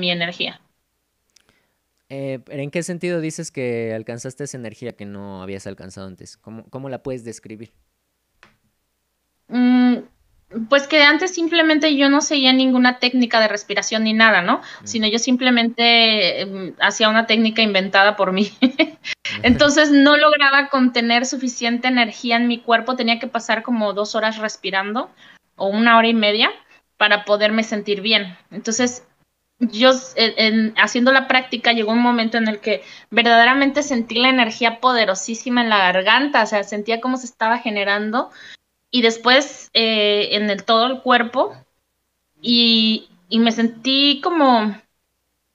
mi energía. ¿En qué sentido dices que alcanzaste esa energía que no habías alcanzado antes? ¿Cómo la puedes describir? Mm, pues que antes simplemente yo no seguía ninguna técnica de respiración ni nada, ¿no? Mm. Sino yo simplemente hacía una técnica inventada por mí. Entonces no lograba contener suficiente energía en mi cuerpo, tenía que pasar como 2 horas respirando o 1 hora y media para poderme sentir bien. Entonces yo haciendo la práctica llegó un momento en el que verdaderamente sentí la energía poderosísima en la garganta, o sea, sentía cómo se estaba generando y después en todo el cuerpo y me sentí como,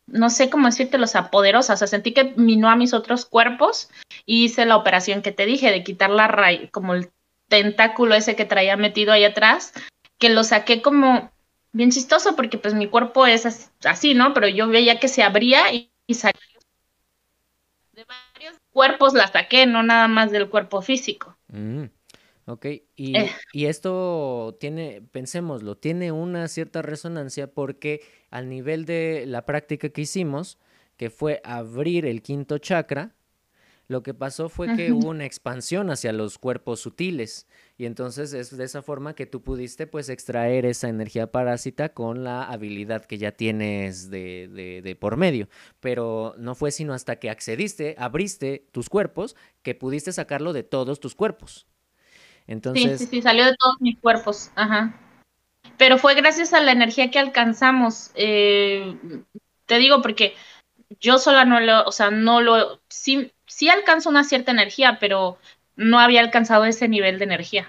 no sé cómo decirte, o sea, poderosa, o sea, sentí que minó a mis otros cuerpos y hice la operación que te dije de quitar la raíz, como el tentáculo ese que traía metido ahí atrás, que lo saqué como bien chistoso porque pues mi cuerpo es así, ¿no? Pero yo veía que se abría y saqué de varios cuerpos, la saqué, no nada más del cuerpo físico. Mm, ok, Eh, y esto tiene, pensémoslo, tiene una cierta resonancia porque al nivel de la práctica que hicimos, que fue abrir el quinto chakra, lo que pasó fue que hubo una expansión hacia los cuerpos sutiles y entonces es de esa forma que tú pudiste pues extraer esa energía parásita con la habilidad que ya tienes de por medio, pero no fue sino hasta que accediste, abriste tus cuerpos, que pudiste sacarlo de todos tus cuerpos. sí, sí, Entonces, sí, salió de todos mis cuerpos, ajá. Pero fue gracias a la energía que alcanzamos. Te digo porque yo sola no lo, o sea, no lo, sí, sí alcanzo una cierta energía, pero no había alcanzado ese nivel de energía.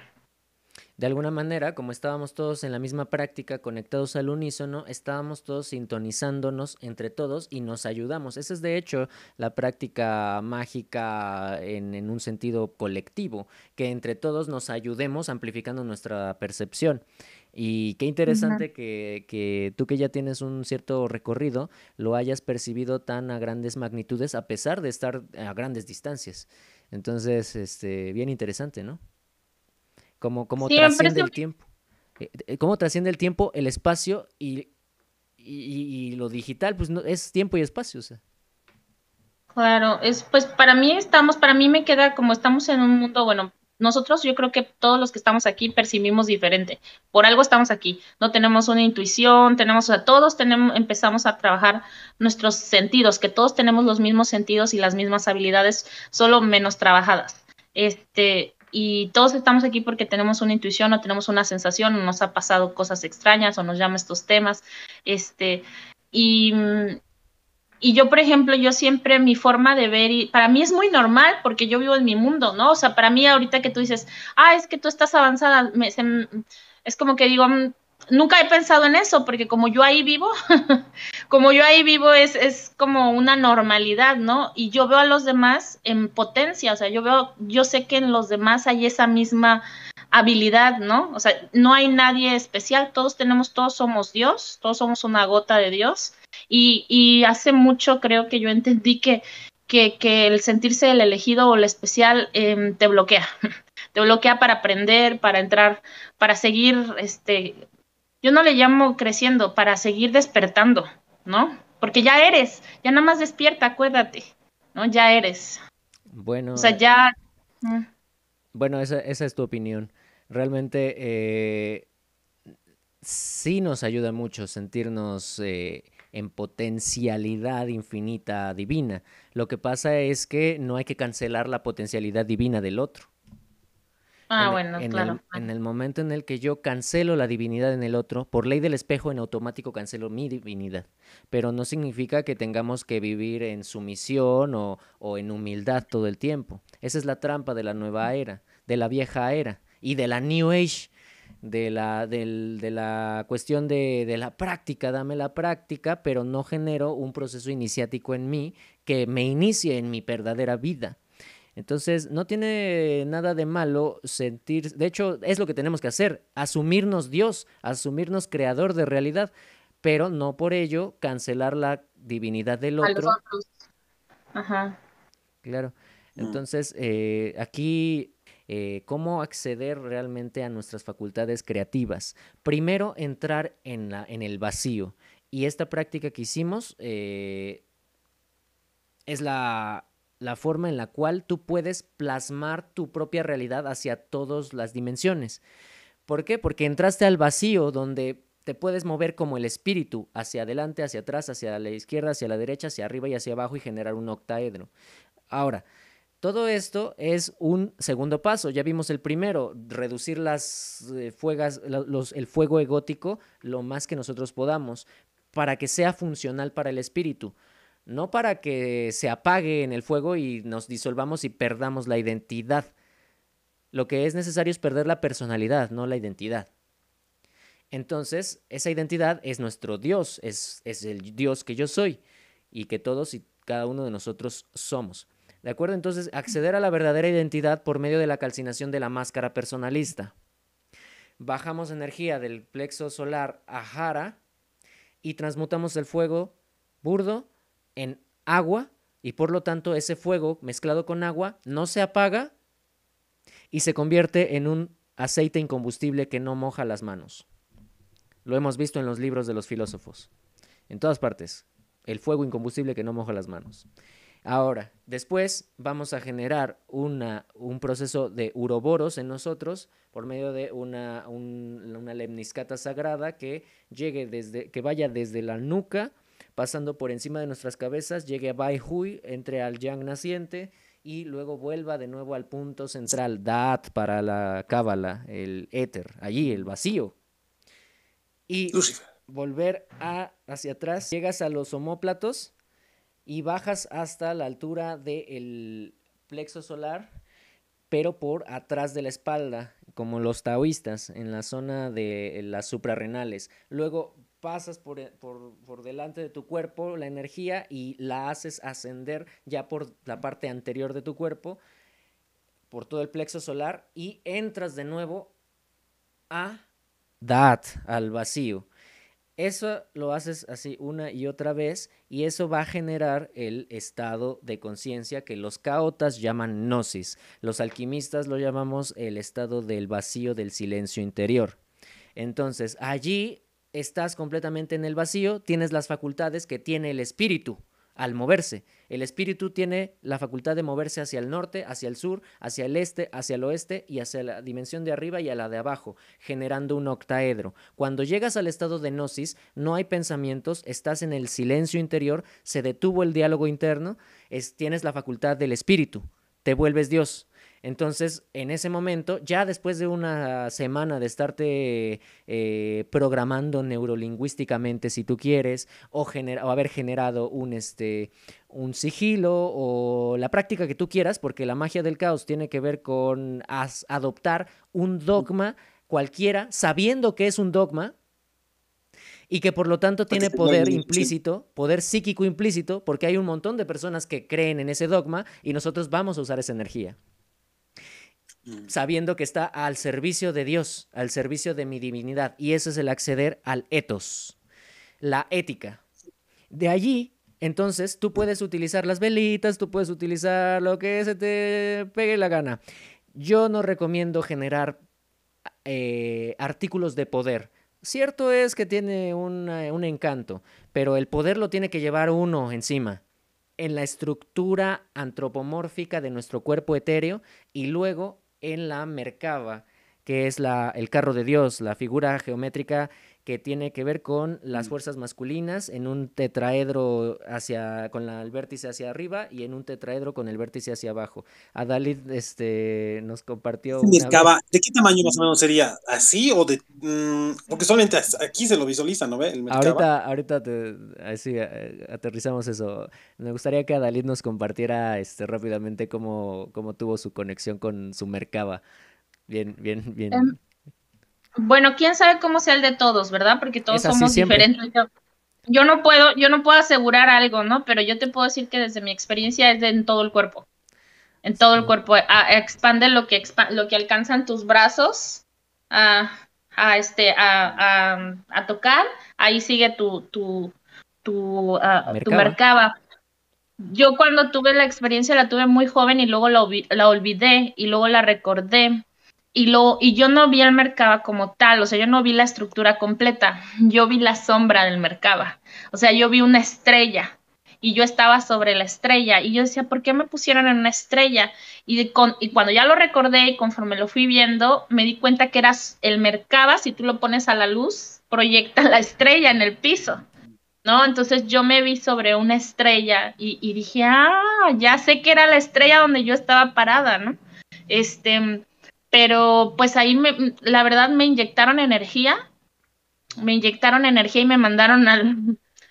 de alguna manera, como estábamos todos en la misma práctica, conectados al unísono, estábamos todos sintonizándonos entre todos y nos ayudamos. Esa es de hecho la práctica mágica en un sentido colectivo, que entre todos nos ayudemos amplificando nuestra percepción. Y qué Ujú. interesante que tú que ya tienes un cierto recorrido, lo hayas percibido tan a grandes magnitudes a pesar de estar a grandes distancias. Entonces, bien interesante, ¿no? Cómo Sí, me trasciende parece, el tiempo. Cómo trasciende el tiempo, el espacio y lo digital, pues no, es tiempo y espacio. O sea. claro, pues para mí para mí me queda como estamos en un mundo, bueno, nosotros yo creo que todos los que estamos aquí percibimos diferente. Por algo estamos aquí. No tenemos una intuición, tenemos, o sea, todos tenemos, empezamos a trabajar nuestros sentidos, que todos tenemos los mismos sentidos y las mismas habilidades, solo menos trabajadas. Y todos estamos aquí porque tenemos una intuición o tenemos una sensación, o nos ha pasado cosas extrañas o nos llama estos temas. Y y yo, por ejemplo, yo siempre mi forma de ver, y para mí es muy normal porque yo vivo en mi mundo, ¿no? O sea, para mí ahorita que tú dices, es que tú estás avanzada, es como que digo, nunca he pensado en eso porque como yo ahí vivo, como yo ahí vivo es como una normalidad, ¿no? Y yo veo a los demás en potencia, o sea, yo sé que en los demás hay esa misma habilidad, ¿no? O sea, no hay nadie especial, todos somos Dios, todos somos una gota de Dios y hace mucho creo que yo entendí que el sentirse el elegido o el especial te bloquea. Te bloquea para aprender, para entrar, para seguir, yo no le llamo creciendo, para seguir despertando, ¿no? Porque ya eres, ya nada más despierta, acuérdate, ¿no? Ya eres. O Bueno, sea, ya. bueno, esa es tu opinión. Realmente sí nos ayuda mucho sentirnos en potencialidad infinita divina. Lo que pasa es que no hay que cancelar la potencialidad divina del otro. Bueno, claro. En el momento en el que yo cancelo la divinidad en el otro, por ley del espejo en automático cancelo mi divinidad. Pero no significa que tengamos que vivir en sumisión o en humildad todo el tiempo. Esa es la trampa de la nueva era, de la vieja era y de la New Age, de la cuestión de la práctica. Dame la práctica, pero no genero un proceso iniciático en mí que me inicie en mi verdadera vida. Entonces, no tiene nada de malo sentir, de hecho, es lo que tenemos que hacer, asumirnos Dios, asumirnos creador de realidad, pero no por ello cancelar la divinidad del A los otro, otros. Ajá. claro. Entonces, aquí, ¿cómo acceder realmente a nuestras facultades creativas? Primero, entrar en el vacío. Y esta práctica que hicimos es la forma en la cual tú puedes plasmar tu propia realidad hacia todas las dimensiones. ¿Por qué? Porque entraste al vacío donde te puedes mover como el espíritu, hacia adelante, hacia atrás, hacia la izquierda, hacia la derecha, hacia arriba y hacia abajo, y generar un octaedro. Ahora, todo esto es un segundo paso. Ya vimos el primero, reducir el fuego egótico lo más que nosotros podamos, para que sea funcional para el espíritu, no para que se apague en el fuego y nos disolvamos y perdamos la identidad. Lo que es necesario es perder la personalidad, no la identidad. Entonces, esa identidad es nuestro Dios, es el Dios que yo soy y que todos y cada uno de nosotros somos. ¿De acuerdo? Entonces, acceder a la verdadera identidad por medio de la calcinación de la máscara personalista. Bajamos energía del plexo solar a Jara y transmutamos el fuego burdo en agua, y por lo tanto ese fuego mezclado con agua no se apaga y se convierte en un aceite incombustible que no moja las manos. Lo hemos visto en los libros de los filósofos, en todas partes. El fuego incombustible que no moja las manos. Ahora, después vamos a generar un proceso de uroboros en nosotros por medio de una lemniscata sagrada que que vaya desde la nuca, pasando por encima de nuestras cabezas, llegue a Bai Hui, entre al yang naciente y luego vuelva de nuevo al punto central, Da'at para la cábala, el éter, allí, el vacío. Y Lucifer. volver hacia atrás, llegas a los omóplatos y bajas hasta la altura del plexo solar, pero por atrás de la espalda, como los taoístas, en la zona de las suprarrenales. Luego pasas por delante de tu cuerpo la energía y la haces ascender ya por la parte anterior de tu cuerpo, por todo el plexo solar, y entras de nuevo a Da'at, al vacío. Eso lo haces así una y otra vez, y eso va a generar el estado de conciencia que los caotas llaman gnosis. Los alquimistas lo llamamos el estado del vacío, del silencio interior. Entonces, allí estás completamente en el vacío, tienes las facultades que tiene el espíritu al moverse. El espíritu tiene la facultad de moverse hacia el norte, hacia el sur, hacia el este, hacia el oeste y hacia la dimensión de arriba y a la de abajo, generando un octaedro. Cuando llegas al estado de gnosis, no hay pensamientos, estás en el silencio interior, se detuvo el diálogo interno, tienes la facultad del espíritu, te vuelves Dios. Entonces, en ese momento, ya después de una semana de estarte programando neurolingüísticamente, si tú quieres, o haber generado un sigilo o la práctica que tú quieras, porque la magia del caos tiene que ver con adoptar un dogma cualquiera, sabiendo que es un dogma, y que por lo tanto tiene poder implícito, poder psíquico implícito, porque hay un montón de personas que creen en ese dogma y nosotros vamos a usar esa energía, sabiendo que está al servicio de Dios, al servicio de mi divinidad, y eso es el acceder al ethos, la ética. De allí, entonces, tú puedes utilizar las velitas, tú puedes utilizar lo que se te pegue la gana. Yo no recomiendo generar artículos de poder. Cierto es que tiene un encanto, pero el poder lo tiene que llevar uno encima, en la estructura antropomórfica de nuestro cuerpo etéreo, y luego en la Merkaba, que es el carro de Dios, la figura geométrica que tiene que ver con las fuerzas masculinas, en un tetraedro con el vértice hacia arriba y en un tetraedro con el vértice hacia abajo. Adalid nos compartió una vez. ¿De qué tamaño más o menos sería? ¿Así o de...? Porque solamente aquí se lo visualiza, ¿no ve? El Merkaba. Ahorita así, aterrizamos eso. Me gustaría que Adalid nos compartiera rápidamente cómo tuvo su conexión con su Merkaba. Bien, bien, bien. Bueno, quién sabe cómo sea el de todos, ¿verdad? Porque todos Es así somos siempre. diferentes. Yo no puedo asegurar algo, ¿no? Pero yo te puedo decir que desde mi experiencia es en todo el cuerpo. En todo el Sí. cuerpo. Expande lo que alcanzan tus brazos a tocar. Ahí sigue tu Merkaba. Merkaba. Yo cuando tuve la experiencia la tuve muy joven y luego la olvidé y luego la recordé. y yo no vi el Mercaba como tal, o sea, yo no vi la estructura completa, yo vi la sombra del Mercaba, o sea, yo vi una estrella y yo estaba sobre la estrella y yo decía, ¿por qué me pusieron en una estrella? Y cuando ya lo recordé y conforme lo fui viendo, me di cuenta que eras el Mercaba, si tú lo pones a la luz, proyecta la estrella en el piso. ¿No? Entonces yo me vi sobre una estrella y dije, ya sé que era la estrella donde yo estaba parada, ¿no? Este, pero pues ahí la verdad me inyectaron energía y me mandaron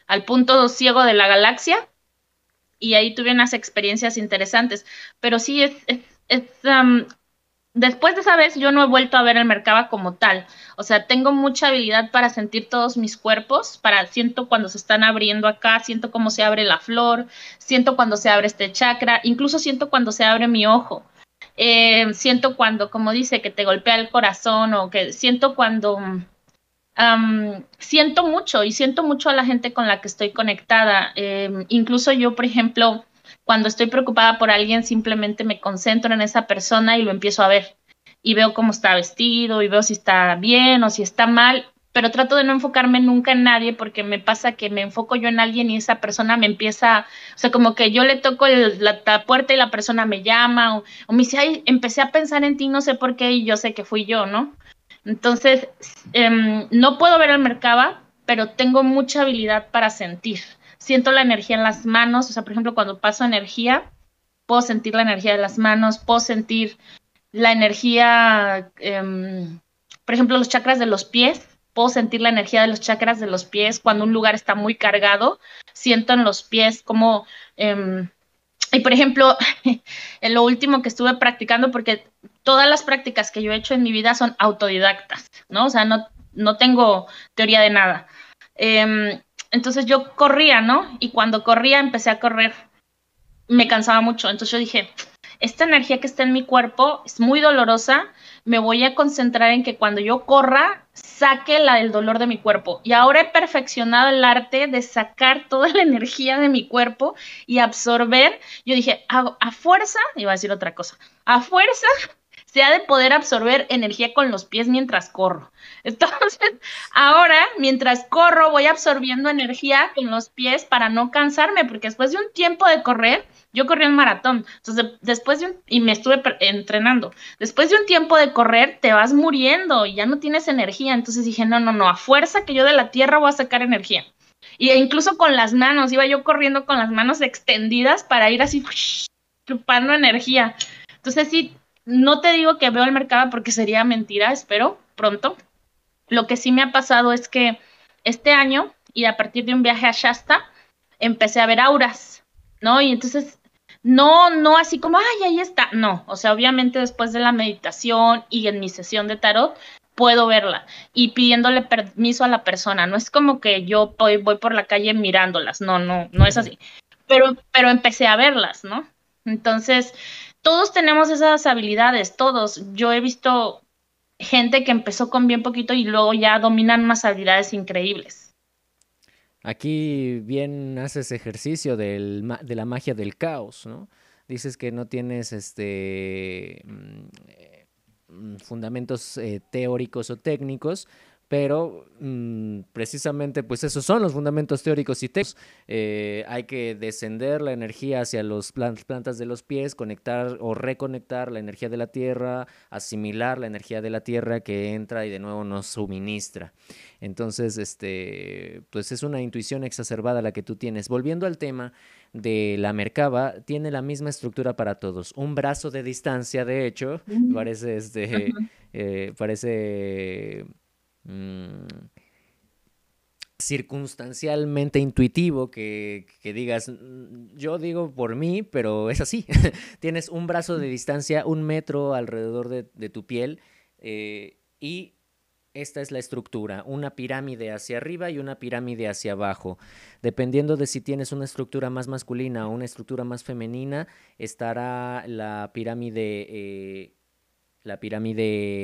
al punto ciego de la galaxia y ahí tuve unas experiencias interesantes. Pero sí, es, después de esa vez yo no he vuelto a ver el Merkaba como tal. O sea, tengo mucha habilidad para sentir todos mis cuerpos, siento cuando se están abriendo acá, siento cómo se abre la flor, siento cuando se abre este chakra, incluso siento cuando se abre mi ojo. Siento cuando, como dice, que te golpea el corazón o que siento cuando siento mucho y siento mucho a la gente con la que estoy conectada. Incluso yo, por ejemplo, cuando estoy preocupada por alguien, simplemente me concentro en esa persona y lo empiezo a ver. Y veo cómo está vestido y veo si está bien o si está mal, pero trato de no enfocarme nunca en nadie porque me pasa que me enfoco yo en alguien y esa persona me empieza, o sea, como que yo le toco la puerta y la persona me llama o me dice, ay, empecé a pensar en ti, no sé por qué y yo sé que fui yo, ¿no? Entonces, no puedo ver el Merkaba, pero tengo mucha habilidad para sentir. Siento la energía en las manos, o sea, por ejemplo, cuando paso energía, puedo sentir la energía de las manos, puedo sentir la energía, por ejemplo, los chakras de los pies, puedo sentir la energía de los chakras de los pies cuando un lugar está muy cargado, siento en los pies como, y por ejemplo, en lo último que estuve practicando, porque todas las prácticas que yo he hecho en mi vida son autodidactas, ¿no? O sea, no tengo teoría de nada. Entonces yo corría, ¿no? Y cuando corría empecé a correr, me cansaba mucho. Entonces yo dije, esta energía que está en mi cuerpo es muy dolorosa, me voy a concentrar en que cuando yo corra, saque el dolor de mi cuerpo. Y ahora he perfeccionado el arte de sacar toda la energía de mi cuerpo y absorber. Yo dije, a fuerza, iba a decir otra cosa, a fuerza se ha de poder absorber energía con los pies mientras corro. Entonces, ahora, mientras corro, voy absorbiendo energía con los pies para no cansarme, porque después de un tiempo de correr, yo corrí un maratón, entonces después y me estuve entrenando, después de un tiempo de correr te vas muriendo y ya no tienes energía, entonces dije, no, a fuerza que yo de la tierra voy a sacar energía. Y incluso con las manos, iba yo corriendo con las manos extendidas para ir así chupando energía. Entonces sí, no te digo que veo el mercado porque sería mentira, espero pronto. Lo que sí me ha pasado es que este año y a partir de un viaje a Shasta empecé a ver auras, ¿no? Y entonces no así como, ay, ahí está, no, o sea, obviamente después de la meditación y en mi sesión de tarot puedo verla y pidiéndole permiso a la persona, no es como que yo voy por la calle mirándolas, no es así, pero empecé a verlas, ¿no? Entonces, todos tenemos esas habilidades, todos. Yo he visto gente que empezó con bien poquito y luego ya dominan unas habilidades increíbles. Aquí bien haces ejercicio de la magia del caos, ¿no? Dices que no tienes fundamentos teóricos o técnicos, pero precisamente pues esos son los fundamentos teóricos y técnicos. Hay que descender la energía hacia las plantas de los pies, conectar o reconectar la energía de la tierra, asimilar la energía de la tierra que entra y de nuevo nos suministra. Entonces, pues es una intuición exacerbada la que tú tienes. Volviendo al tema de la Merkaba, tiene la misma estructura para todos. Un brazo de distancia, de hecho, parece, parece circunstancialmente intuitivo que digas, yo digo por mí, pero es así. Tienes un brazo de distancia, 1 metro alrededor de tu piel y esta es la estructura, una pirámide hacia arriba y una pirámide hacia abajo. Dependiendo de si tienes una estructura más masculina o una estructura más femenina, estará la pirámide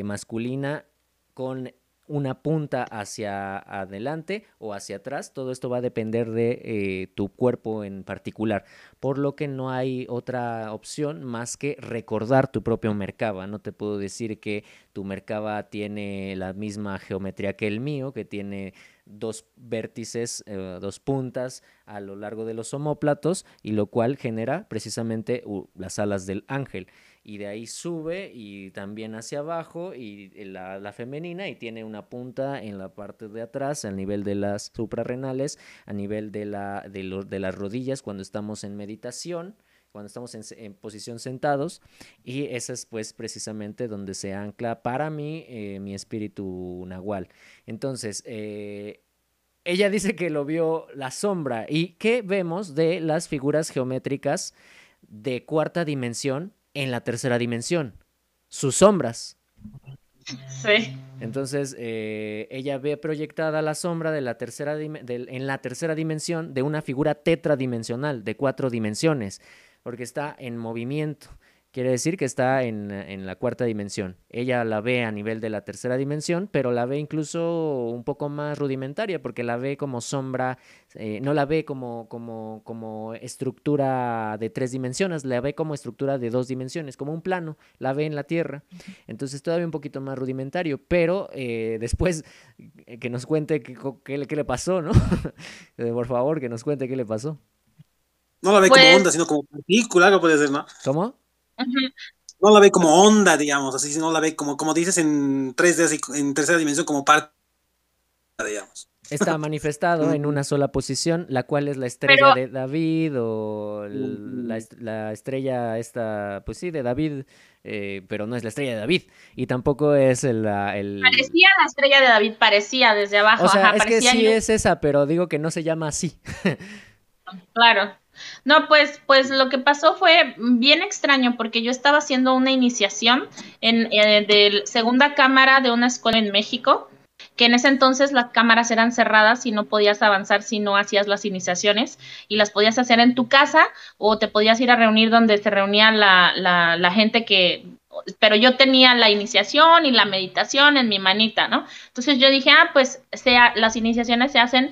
masculina con una punta hacia adelante o hacia atrás. Todo esto va a depender de tu cuerpo en particular, por lo que no hay otra opción más que recordar tu propio Merkaba. No te puedo decir que tu Merkaba tiene la misma geometría que el mío, que tiene dos vértices, dos puntas a lo largo de los omóplatos, y lo cual genera precisamente las alas del ángel. Y de ahí sube y también hacia abajo y la femenina, y tiene una punta en la parte de atrás al nivel de las suprarrenales, a nivel de las rodillas cuando estamos en meditación, cuando estamos en posición sentados, y esa es pues precisamente donde se ancla para mí mi espíritu nahual. Entonces, ella dice que lo vio la sombra. ¿Y qué vemos de las figuras geométricas de cuarta dimensión en la tercera dimensión? Sus sombras. Sí. Entonces, ella ve proyectada la sombra de la en la tercera dimensión de una figura tetradimensional de 4 dimensiones, porque está en movimiento. Quiere decir que está en la cuarta dimensión. Ella la ve a nivel de la tercera dimensión, pero la ve incluso un poco más rudimentaria, porque la ve como sombra, no la ve como estructura de 3 dimensiones, la ve como estructura de 2 dimensiones, como un plano, la ve en la Tierra. Entonces todavía un poquito más rudimentario, pero después que nos cuente qué le pasó, ¿no? Por favor, que nos cuente qué le pasó. No la ve como onda, sino como partícula, algo puede ser, ¿no? ¿Cómo? No la ve como onda, digamos, así, sino la ve como dices en 3D, así, en tercera dimensión, como parte, digamos. Está manifestado en una sola posición, la cual es la estrella de David, o la estrella esta, pues sí, de David, pero no es la estrella de David, y tampoco es Parecía la estrella de David, parecía desde abajo. O sea, ajá, es que sí es esa, pero digo que no se llama así. Claro. No, pues lo que pasó fue bien extraño, porque yo estaba haciendo una iniciación de segunda cámara de una escuela en México, que en ese entonces las cámaras eran cerradas y no podías avanzar si no hacías las iniciaciones, y las podías hacer en tu casa o te podías ir a reunir donde se reunía la gente que... Pero yo tenía la iniciación y la meditación en mi manita, ¿no? Entonces yo dije, pues las iniciaciones se hacen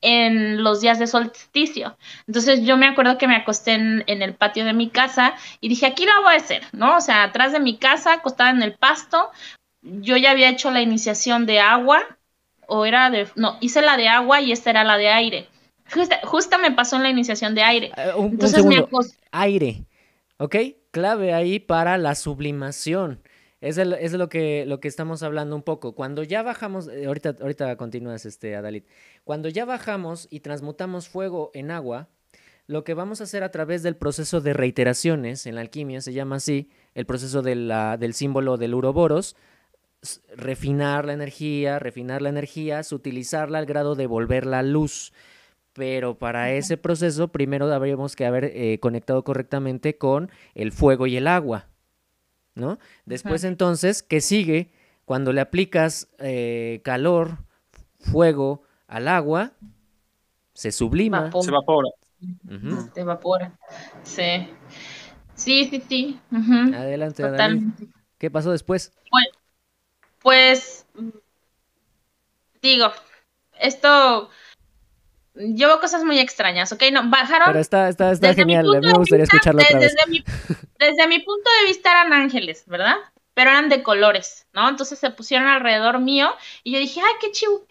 en los días de solsticio. Entonces yo me acuerdo que me acosté en el patio de mi casa y dije, aquí lo voy a hacer, ¿no? O sea, atrás de mi casa, acostada en el pasto. Yo ya había hecho la iniciación de agua, hice la de agua y esta era la de aire. Justo me pasó en la iniciación de aire. Entonces un segundo. Aire, ¿ok? Clave ahí para la sublimación. Es lo que estamos hablando un poco. Cuando ya bajamos, ahorita continúas, Adalit. Cuando ya bajamos y transmutamos fuego en agua, lo que vamos a hacer a través del proceso de reiteraciones, en la alquimia se llama así, el proceso del símbolo del Uroboros, refinar la energía, sutilizarla al grado de volverla luz. Pero para ese proceso primero habríamos que haber conectado correctamente con el fuego y el agua, ¿no? Después entonces, ¿qué sigue? Cuando le aplicas calor, fuego al agua, se sublima. Se evapora. Se evapora. Sí. Sí. Adelante, Adalid. ¿Qué pasó después? Pues digo, esto... Llevo cosas muy extrañas, ¿ok? No, bajaron... Pero está genial, a mí me gustaría escucharlo otra vez. Desde mi punto de vista eran ángeles, ¿verdad? Pero eran de colores, ¿no? Entonces se pusieron alrededor mío y yo dije, ay, qué chido,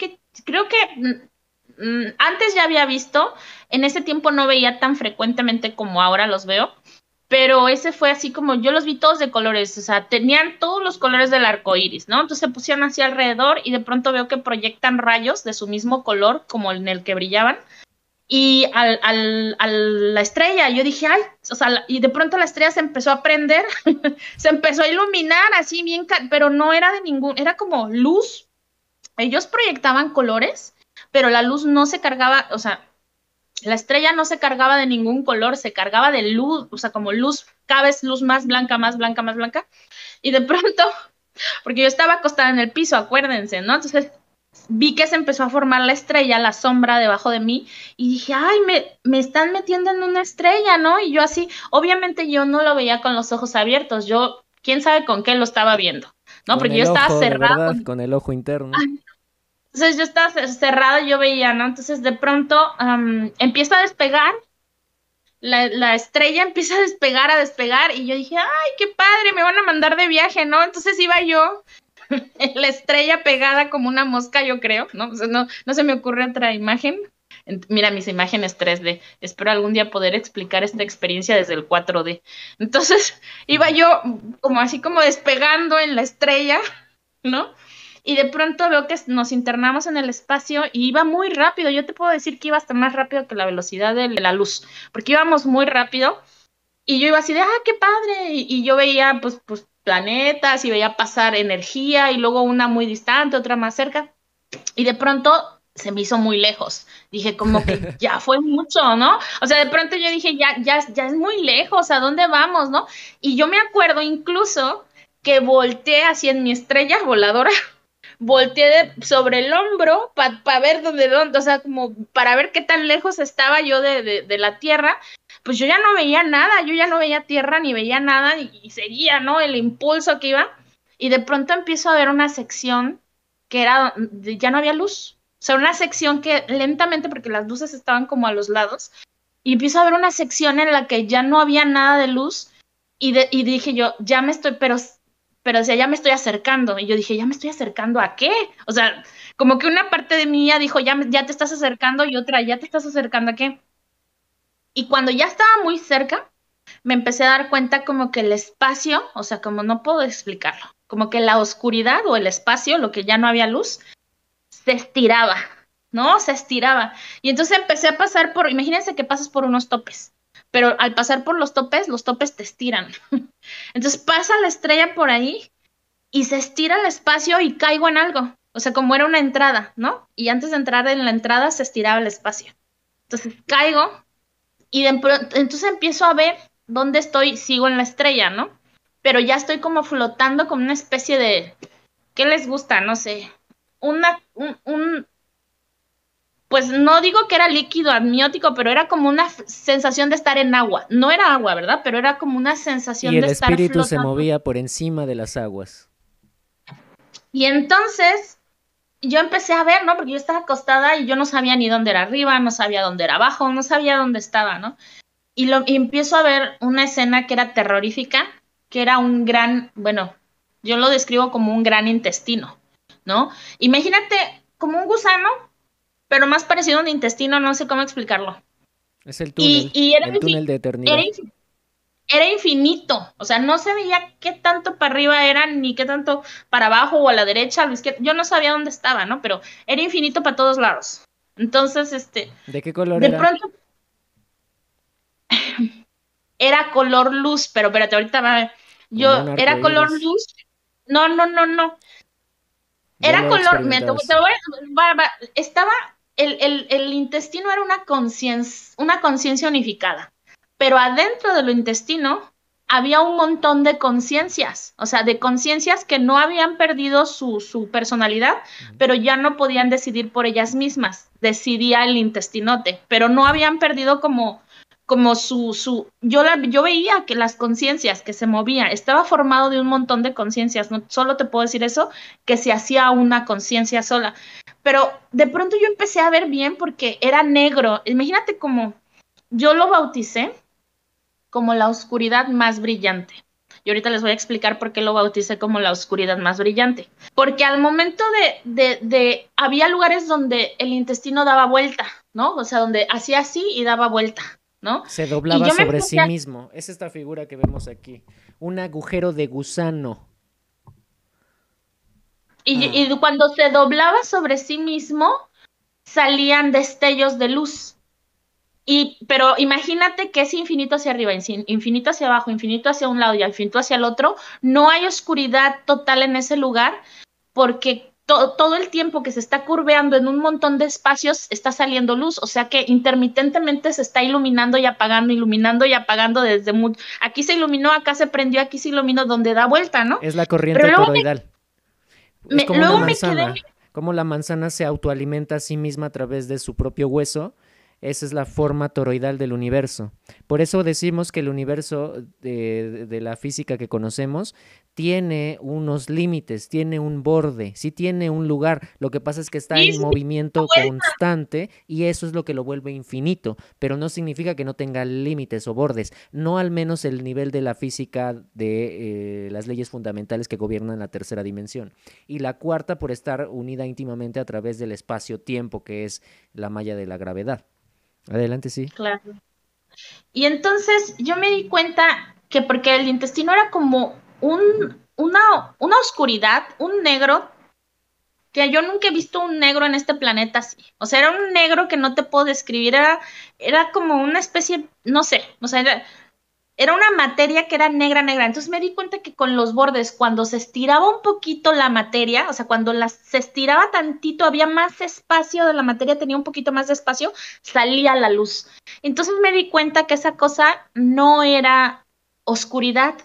creo que antes ya había visto, en ese tiempo no veía tan frecuentemente como ahora los veo, pero ese fue así como, yo los vi todos de colores, o sea, tenían todos los colores del arco iris, ¿no? Entonces se pusieron así alrededor y de pronto veo que proyectan rayos de su mismo color, como en el que brillaban, y a la estrella, yo dije, ay, o sea, y de pronto la estrella se empezó a prender, se empezó a iluminar así bien, pero no era de era como luz. Ellos proyectaban colores, pero la luz no se cargaba, o sea, la estrella no se cargaba de ningún color, se cargaba de luz, o sea, como luz, cada vez luz más blanca, más blanca, más blanca, y de pronto, porque yo estaba acostada en el piso, acuérdense, ¿no? Entonces vi que se empezó a formar la estrella, la sombra debajo de mí, y dije, ay, me están metiendo en una estrella, ¿no? Y yo así, obviamente yo no lo veía con los ojos abiertos, yo, quién sabe con qué lo estaba viendo, ¿no? Porque yo estaba cerrada. Con el ojo interno. Ay, Entonces yo estaba cerrada y yo veía, ¿no? Entonces de pronto empieza a despegar, la estrella empieza a despegar y yo dije, ay, qué padre, me van a mandar de viaje, ¿no? Entonces iba yo, la estrella pegada como una mosca, yo creo, ¿no? O sea, no se me ocurre otra imagen. Mira mis imágenes 3D. Espero algún día poder explicar esta experiencia desde el 4D. Entonces iba yo como así como despegando en la estrella, ¿no? Y de pronto veo que nos internamos en el espacio y iba muy rápido. Yo te puedo decir que iba hasta más rápido que la velocidad de la luz, porque íbamos muy rápido y yo iba así de, qué padre. Y yo veía pues planetas y veía pasar energía y luego una muy distante, otra más cerca. Y de pronto se me hizo muy lejos. Dije, como que ya fue mucho, ¿no? O sea, de pronto yo dije, ya es muy lejos, ¿a dónde vamos, no? Y yo me acuerdo incluso que volteé así en mi estrella voladora, volteé sobre el hombro para ver dónde, o sea, como para ver qué tan lejos estaba yo de la Tierra. Pues yo ya no veía nada, yo ya no veía tierra ni veía nada y seguía, ¿no? El impulso que iba. Y de pronto empiezo a ver una sección que era, ya no había luz. O sea, una sección que lentamente, porque las luces estaban como a los lados, y empiezo a ver una sección en la que ya no había nada de luz y dije yo, ya me estoy, pero o sea, ya me estoy acercando. Y yo dije, ¿ya me estoy acercando a qué? O sea, como que una parte de mí ya dijo, ya te estás acercando y otra, ¿ya te estás acercando a qué? Y cuando ya estaba muy cerca, me empecé a dar cuenta como que el espacio, o sea, como no puedo explicarlo, como que la oscuridad o el espacio, lo que ya no había luz, se estiraba, ¿no? Se estiraba. Y entonces empecé a pasar por, imagínense que pasas por unos topes, pero al pasar por los topes te estiran. Entonces pasa la estrella por ahí y se estira el espacio y caigo en algo. O sea, como era una entrada, ¿no? Y antes de entrar en la entrada se estiraba el espacio. Entonces caigo y entonces empiezo a ver dónde estoy, sigo en la estrella, ¿no? Pero ya estoy como flotando como una especie de, ¿qué les gusta? No sé, pues no digo que era líquido amniótico, pero era como una sensación de estar en agua. No era agua, ¿verdad? Pero era como una Y sensación el de estar espíritu se flotando. movía por encima de las aguas. Y entonces yo empecé a ver, ¿no? Porque yo estaba acostada y yo no sabía ni dónde era arriba, no sabía dónde era abajo, no sabía dónde estaba, ¿no? Y empiezo a ver una escena que era terrorífica, que era un gran, bueno, yo lo describo como un gran intestino, ¿no? Imagínate como un gusano, pero más parecido a un intestino, no sé cómo explicarlo. Es Y el túnel de era, eternidad. era infinito, o sea, no se veía qué tanto para arriba era, ni qué tanto para abajo o a la derecha, a la izquierda, yo no sabía dónde estaba, ¿no? Pero era infinito para todos lados. Entonces, ¿De qué color de era? pronto era color luz, pero espérate, ahorita va. Como un Yo, arco era color iris. luz. No. Ya Era lo color, mira, experimentaste. estaba, el intestino era una conciencia unificada, pero adentro del intestino había un montón de conciencias, o sea, de conciencias que no habían perdido su personalidad, pero ya no podían decidir por ellas mismas, decidía el intestinote, pero no habían perdido como yo veía que las conciencias que se movían, estaba formado de un montón de conciencias, no solo te puedo decir eso, que se hacía una conciencia sola. Pero de pronto yo empecé a ver bien porque era negro. Imagínate como yo lo bauticé como la oscuridad más brillante. Y ahorita les voy a explicar por qué lo bauticé como la oscuridad más brillante. Porque al momento había lugares donde el intestino daba vuelta, ¿no? O sea, donde hacía así y daba vuelta, ¿no? Se Y doblaba yo me sobre empecé sí a mismo. Es esta figura que vemos aquí. Un agujero de gusano. y cuando se doblaba sobre sí mismo, salían destellos de luz. Pero imagínate que es infinito hacia arriba, infinito hacia abajo, infinito hacia un lado y infinito hacia el otro. No hay oscuridad total en ese lugar porque todo el tiempo que se está curveando en un montón de espacios está saliendo luz. O sea que intermitentemente se está iluminando y apagando desde aquí se iluminó, acá se prendió, aquí se iluminó, donde da vuelta, ¿no? Es la Pero corriente toroidal. Es como una luego me quedé. manzana. Como la manzana se autoalimenta a sí misma a través de su propio hueso. Esa es la forma toroidal del universo. Por eso decimos que el universo de la física que conocemos tiene unos límites, tiene un borde, sí tiene un lugar. Lo que pasa es que está Sí, en sí, movimiento vuelta. constante y eso es lo que lo vuelve infinito, pero no significa que no tenga límites o bordes, no al menos el nivel de la física de las leyes fundamentales que gobiernan la tercera dimensión. Y la cuarta por estar unida íntimamente a través del espacio-tiempo, que es la malla de la gravedad. Adelante, sí. Claro. Y entonces yo me di cuenta que porque el intestino era como una oscuridad, un negro, que yo nunca he visto un negro en este planeta así. O sea, era un negro que no te puedo describir, era como una especie, no sé, o sea, era una materia que era negra, negra. Entonces me di cuenta que con los bordes, cuando se estiraba un poquito la materia, o sea, cuando se estiraba tantito, había más espacio de la materia, tenía un poquito más de espacio, salía la luz. Entonces me di cuenta que esa cosa no era oscuridad,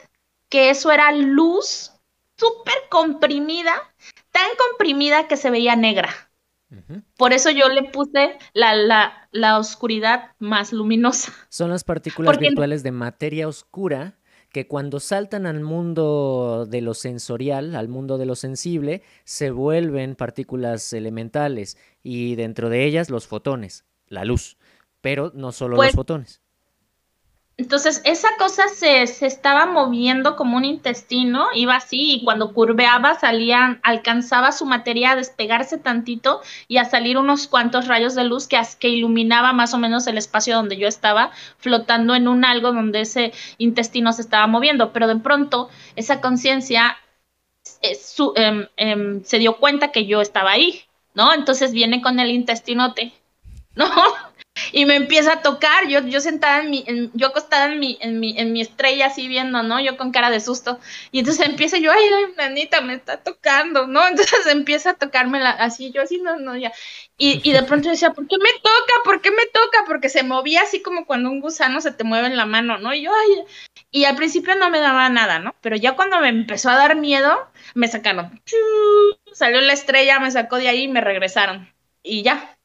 que eso era luz súper comprimida, tan comprimida que se veía negra. Ujú. Por eso yo le puse la oscuridad más luminosa. Son las partículas Porque virtuales de materia oscura que cuando saltan al mundo de lo sensorial, al mundo de lo sensible, se vuelven partículas elementales y dentro de ellas los fotones, la luz, pero no solo los pues fotones. entonces, esa cosa se estaba moviendo como un intestino, iba así, y cuando curveaba salían, alcanzaba su materia a despegarse tantito y a salir unos cuantos rayos de luz que iluminaba más o menos el espacio donde yo estaba, flotando en un algo donde ese intestino se estaba moviendo. Pero de pronto, esa conciencia se dio cuenta que yo estaba ahí, ¿no? Entonces viene con el intestinote, ¿no? Y me empieza a tocar, yo sentada yo acostada en mi estrella así viendo, ¿no? Yo con cara de susto. Y entonces empieza yo, ay, nanita, me está tocando, ¿no? Entonces empieza a tocarme así, yo así, no, no, ya. Y de pronto decía, ¿por qué me toca? ¿Por qué me toca? Porque se movía así como cuando un gusano se te mueve en la mano, ¿no? Y yo, ay, y al principio no me daba nada, ¿no? Pero ya cuando me empezó a dar miedo, me sacaron. Salió la estrella, me sacó de ahí y me regresaron. Y ya.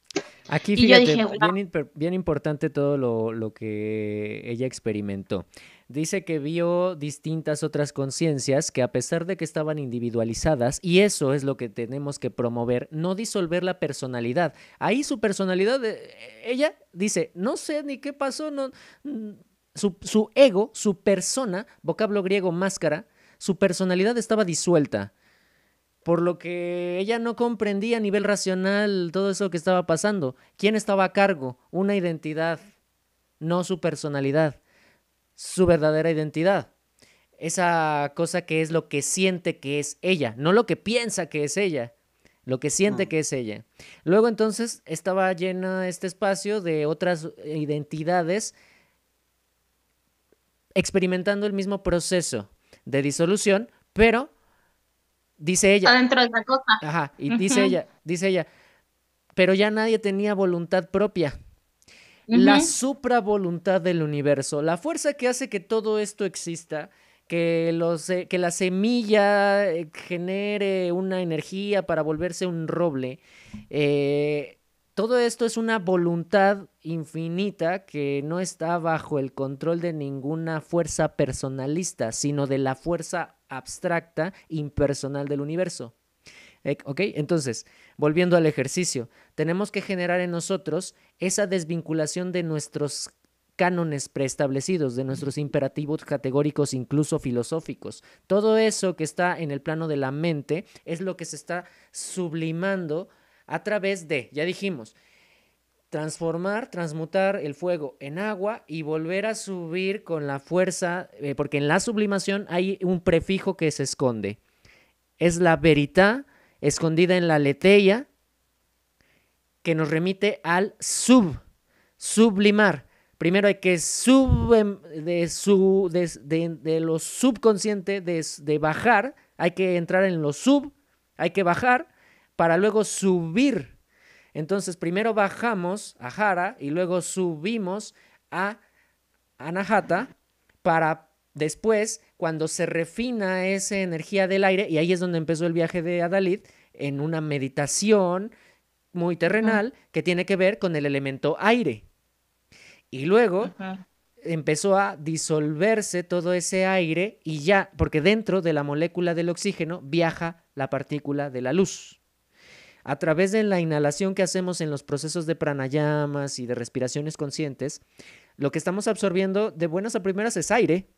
Aquí Y yo fíjate, dije, wow. bien importante todo lo que ella experimentó. Dice que vio distintas otras conciencias que a pesar de que estaban individualizadas, y eso es lo que tenemos que promover, no disolver la personalidad. Ahí su personalidad, ella dice, no sé ni qué pasó, no, su ego, su persona, vocablo griego máscara, su personalidad estaba disuelta por lo que ella no comprendía a nivel racional todo eso que estaba pasando. ¿Quién estaba a cargo? Una identidad, no su personalidad, su verdadera identidad. Esa cosa que es lo que siente que es ella, no lo que piensa que es ella, lo que siente que es ella. Luego entonces estaba llena este espacio de otras identidades experimentando el mismo proceso de disolución, pero dice ella, Adentro de la cosa. ajá, y Ujú, dice ella, pero ya nadie tenía voluntad propia. La ujú. supravoluntad del universo, la fuerza que hace que todo esto exista, que la semilla genere una energía para volverse un roble, todo esto es una voluntad infinita que no está bajo el control de ninguna fuerza personalista, sino de la fuerza abstracta, impersonal del universo. ¿Ok? Entonces, volviendo al ejercicio, tenemos que generar en nosotros esa desvinculación de nuestros cánones preestablecidos, de nuestros imperativos categóricos, incluso filosóficos. Todo eso que está en el plano de la mente es lo que se está sublimando a través de, ya dijimos, transformar, transmutar el fuego en agua y volver a subir con la fuerza, porque en la sublimación hay un prefijo que se esconde. Es la verità escondida en la leteia que nos remite al sublimar. Primero hay que de lo subconsciente, de bajar, hay que entrar en lo hay que bajar para luego subir. Entonces primero bajamos a Jara y luego subimos a Anahata para después, cuando se refina esa energía del aire, y ahí es donde empezó el viaje de Adalid, en una meditación muy Ujú, terrenal que tiene que ver con el elemento aire. Y luego ujú. empezó a disolverse todo ese aire y ya, porque dentro de la molécula del oxígeno viaja la partícula de la luz. A través de la inhalación que hacemos en los procesos de pranayamas y de respiraciones conscientes, lo que estamos absorbiendo de buenas a primeras es aire,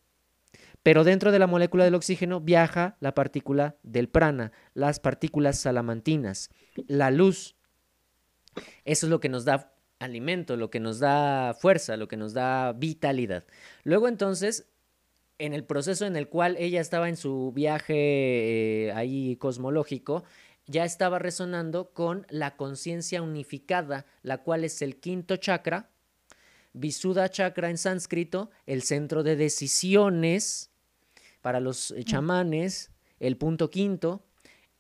pero dentro de la molécula del oxígeno viaja la partícula del prana, las partículas salamantinas, la luz. Eso es lo que nos da alimento, lo que nos da fuerza, lo que nos da vitalidad. Luego entonces, en el proceso en el cual ella estaba en su viaje ahí cosmológico, ya estaba resonando con la conciencia unificada, la cual es el quinto chakra, Visuddha chakra en sánscrito, el centro de decisiones para los chamanes, el punto quinto,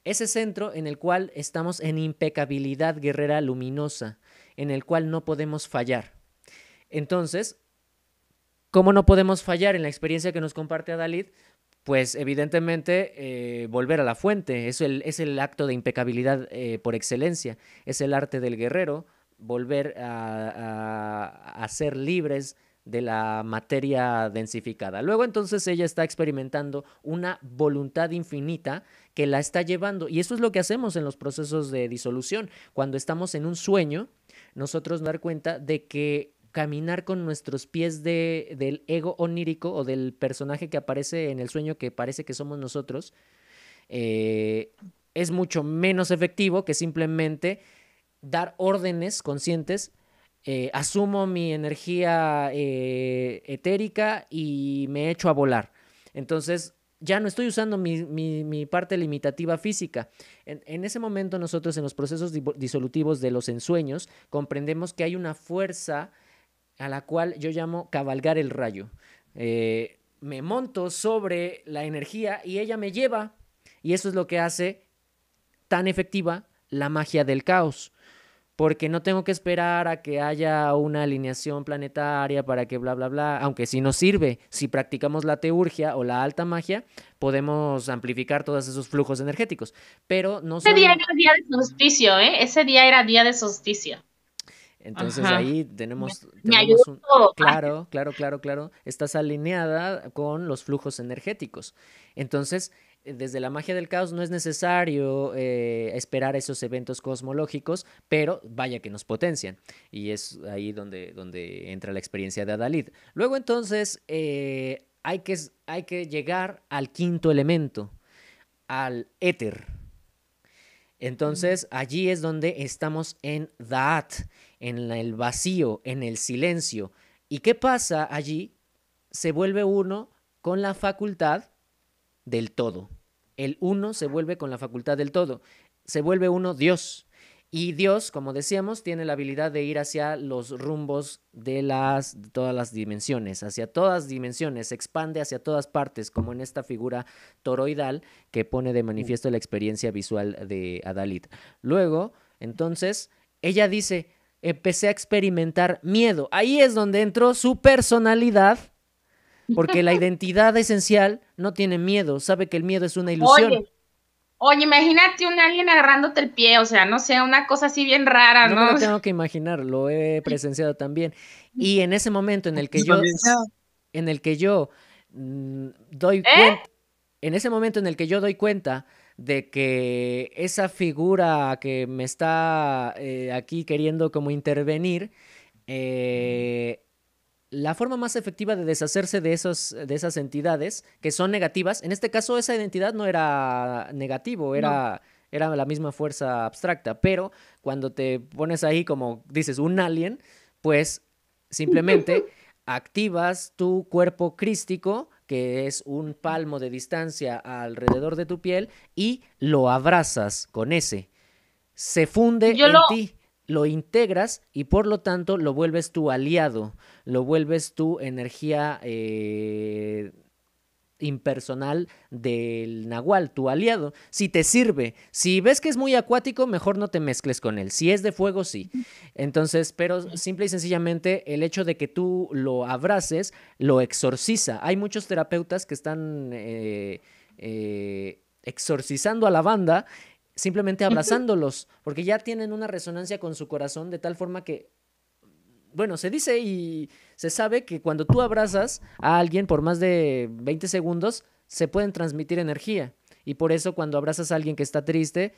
ese centro en el cual estamos en impecabilidad guerrera luminosa, en el cual no podemos fallar. Entonces, ¿cómo no podemos fallar en la experiencia que nos comparte Adalid? Pues evidentemente volver a la fuente, es el acto de impecabilidad por excelencia, es el arte del guerrero, volver a ser libres de la materia densificada. Luego entonces ella está experimentando una voluntad infinita que la está llevando, y eso es lo que hacemos en los procesos de disolución. Cuando estamos en un sueño, nosotros nos dar cuenta de que caminar con nuestros pies del ego onírico o del personaje que aparece en el sueño que parece que somos nosotros, es mucho menos efectivo que simplemente dar órdenes conscientes. Asumo mi energía etérica y me echo a volar. Entonces ya no estoy usando mi parte limitativa física. En ese momento nosotros en los procesos disolutivos de los ensueños comprendemos que hay una fuerza a la cual yo llamo cabalgar el rayo. Me monto sobre la energía y ella me lleva, y eso es lo que hace tan efectiva la magia del caos, porque no tengo que esperar a que haya una alineación planetaria para que bla, bla, bla, aunque sí nos sirve. Si practicamos la teurgia o la alta magia, podemos amplificar todos esos flujos energéticos, pero no son... Ese día era día de solsticio, ¿eh? Ese día era día de solsticio. Entonces Ajá. ahí Me ayudó un... todo. Claro, estás alineada con los flujos energéticos. Entonces, desde la magia del caos no es necesario esperar esos eventos cosmológicos, pero vaya que nos potencian. Y es ahí donde entra la experiencia de Adalid. Luego entonces hay que llegar al quinto elemento, al éter. Entonces allí es donde estamos en Da'at, en el vacío, en el silencio. ¿Y qué pasa allí? Se vuelve uno con la facultad del todo. El uno se vuelve con la facultad del todo. Se vuelve uno Dios. Y Dios, como decíamos, tiene la habilidad de ir hacia los rumbos de todas las dimensiones, hacia todas dimensiones, se expande hacia todas partes, como en esta figura toroidal que pone de manifiesto la experiencia visual de Adalid. Luego, entonces, ella dice, empecé a experimentar miedo. Ahí es donde entró su personalidad, porque la identidad esencial no tiene miedo, sabe que el miedo es una ilusión. Oye, imagínate un alien agarrándote el pie, o sea, no sé, una cosa así bien rara, No me ¿no? lo tengo que imaginar, lo he presenciado también. Y en ese momento en el que yo doy cuenta, en ese momento en el que yo doy cuenta de que esa figura que me está aquí queriendo como intervenir, la forma más efectiva de deshacerse de esas entidades que son negativas, en este caso esa identidad no era negativo, era la misma fuerza abstracta, pero cuando te pones ahí como dices un alien, pues simplemente activas tu cuerpo crístico, que es un palmo de distancia alrededor de tu piel, y lo abrazas con ese. Se funde en ti, lo integras y por lo tanto lo vuelves tu aliado, lo vuelves tu energía impersonal del nahual, tu aliado. Si te sirve, si ves que es muy acuático, mejor no te mezcles con él. Si es de fuego, sí. Entonces, pero simple y sencillamente el hecho de que tú lo abraces lo exorciza. Hay muchos terapeutas que están exorcizando a la banda simplemente abrazándolos, porque ya tienen una resonancia con su corazón de tal forma que, bueno, se dice y Se sabe que cuando tú abrazas a alguien por más de 20 segundos, se pueden transmitir energía. Y por eso cuando abrazas a alguien que está triste,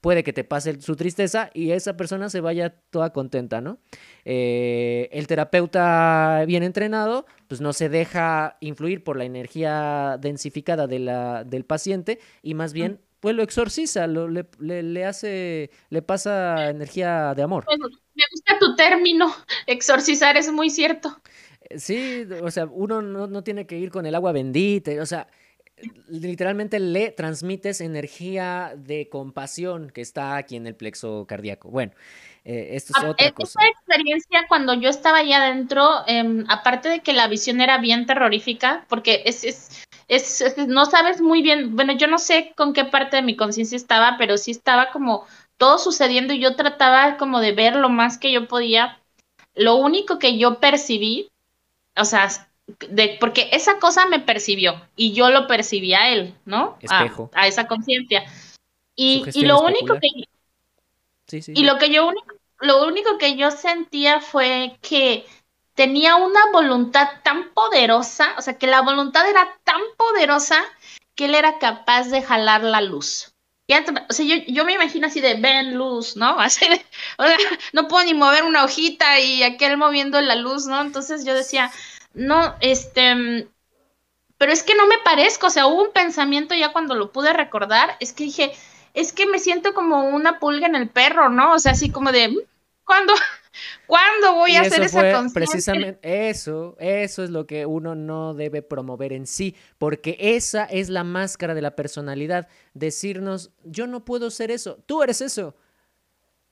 puede que te pase su tristeza y esa persona se vaya toda contenta, ¿no? El terapeuta bien entrenado, pues no se deja influir por la energía densificada del paciente y más bien, pues lo exorciza, le pasa energía de amor. Me gusta tu término, exorcizar, es muy cierto. Sí, o sea, uno no tiene que ir con el agua bendita, o sea, literalmente le transmites energía de compasión que está aquí en el plexo cardíaco. Bueno, esto es otra Esta cosa. experiencia cuando yo estaba allá adentro, aparte de que la visión era bien terrorífica, porque no sabes muy bien, bueno, yo no sé con qué parte de mi conciencia estaba, pero sí estaba como todo sucediendo y yo trataba como de ver lo más que yo podía. Lo único que yo percibí, o sea, porque esa cosa me percibió y yo lo percibí a él, ¿no? Espejo, A esa conciencia. Y sugestión lo único especular. que Sí, sí, Y sí. lo único que yo sentía fue que tenía una voluntad tan poderosa, o sea, que la voluntad era tan poderosa que él era capaz de jalar la luz. O sea, yo me imagino así de ven luz, ¿no? Así de, o sea, no puedo ni mover una hojita y aquel moviendo la luz, ¿no? Entonces yo decía, no, pero es que no me parezco, o sea, hubo un pensamiento ya cuando lo pude recordar, es que dije, es que me siento como una pulga en el perro, ¿no? O sea, así como de, ¿cuándo, ¿cuándo voy a Y hacer eso esa fue conciencia? precisamente, eso es lo que uno no debe promover en sí, porque esa es la máscara de la personalidad, decirnos, yo no puedo ser eso, tú eres eso.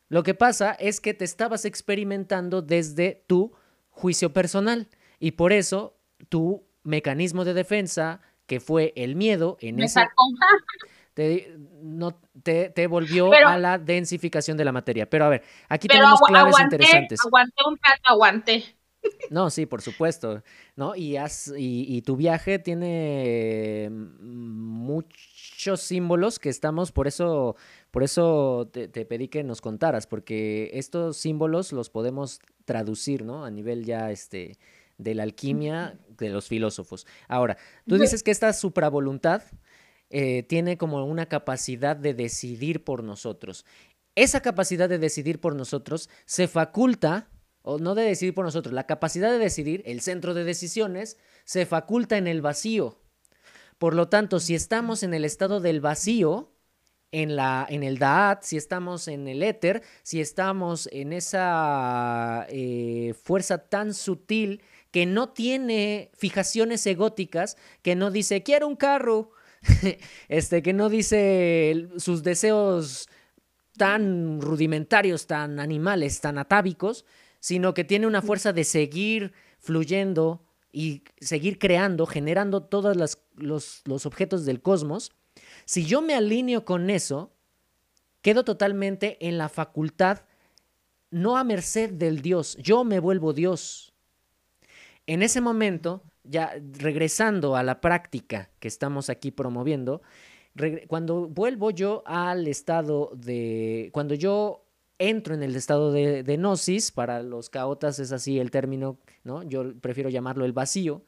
Lo que pasa es que te estabas experimentando desde tu juicio personal y por eso tu mecanismo de defensa, que fue el miedo, en Me ese sacó. te, no, te volvió Pero, a la densificación de la materia. Pero a ver, aquí pero tenemos claves aguanté, interesantes. aguanté un rato, aguanté. No, sí, por supuesto, ¿no? Y tu viaje tiene muchos símbolos que estamos, por eso te pedí que nos contaras, porque estos símbolos los podemos traducir, ¿no? A nivel ya de la alquimia de los filósofos. Ahora, tú dices que esta supravoluntad tiene como una capacidad de decidir por nosotros. Esa capacidad de decidir por nosotros se faculta, o no de decidir por nosotros, la capacidad de decidir, el centro de decisiones, se faculta en el vacío. Por lo tanto, si estamos en el estado del vacío, en el Da'at, si estamos en el éter, si estamos en esa fuerza tan sutil que no tiene fijaciones egóticas, que no dice quiero un carro, que no dice sus deseos tan rudimentarios, tan animales, tan atávicos, sino que tiene una fuerza de seguir fluyendo y seguir creando, generando todos los objetos del cosmos. Si yo me alineo con eso, quedo totalmente en la facultad, no a merced del Dios, yo me vuelvo Dios. En ese momento, ya regresando a la práctica que estamos aquí promoviendo, cuando vuelvo yo al estado de, cuando yo entro en el estado de gnosis, para los caotas es así el término, ¿no? Yo prefiero llamarlo el vacío.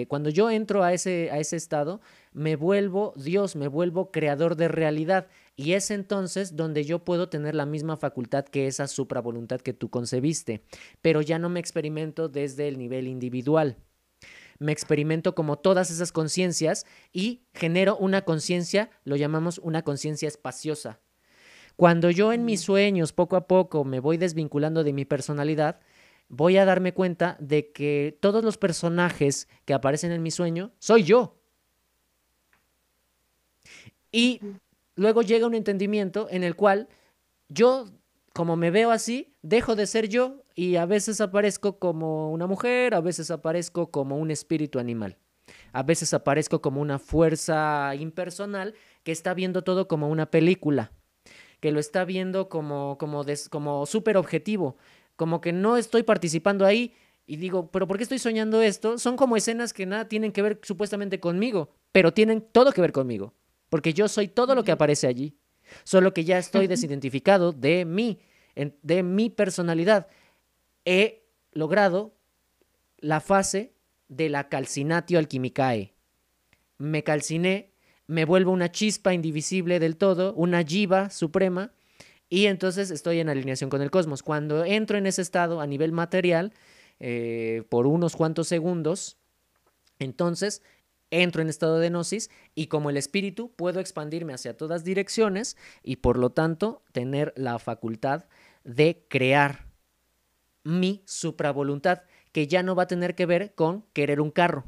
Cuando yo entro a ese estado, me vuelvo Dios, me vuelvo creador de realidad. Y es entonces donde yo puedo tener la misma facultad que esa supravoluntad que tú concebiste. Pero ya no me experimento desde el nivel individual. Me experimento como todas esas conciencias y genero una conciencia, lo llamamos una conciencia espaciosa. Cuando yo en mis sueños poco a poco me voy desvinculando de mi personalidad, voy a darme cuenta de que todos los personajes que aparecen en mi sueño soy yo. Y luego llega un entendimiento en el cual yo, como me veo así, dejo de ser yo y a veces aparezco como una mujer, a veces aparezco como un espíritu animal, a veces aparezco como una fuerza impersonal que está viendo todo como una película, que lo está viendo como súper objetivo, como que no estoy participando ahí y digo, pero ¿por qué estoy soñando esto? Son como escenas que nada tienen que ver supuestamente conmigo, pero tienen todo que ver conmigo, porque yo soy todo lo que aparece allí, solo que ya estoy desidentificado de mí, de mi personalidad. He logrado la fase de la calcinatio alquimicae. Me calciné, me vuelvo una chispa indivisible del todo, una jiva suprema, y entonces estoy en alineación con el cosmos. Cuando entro en ese estado a nivel material, por unos cuantos segundos, entonces entro en estado de gnosis y como el espíritu puedo expandirme hacia todas direcciones y por lo tanto tener la facultad de crear mi supravoluntad, que ya no va a tener que ver con querer un carro.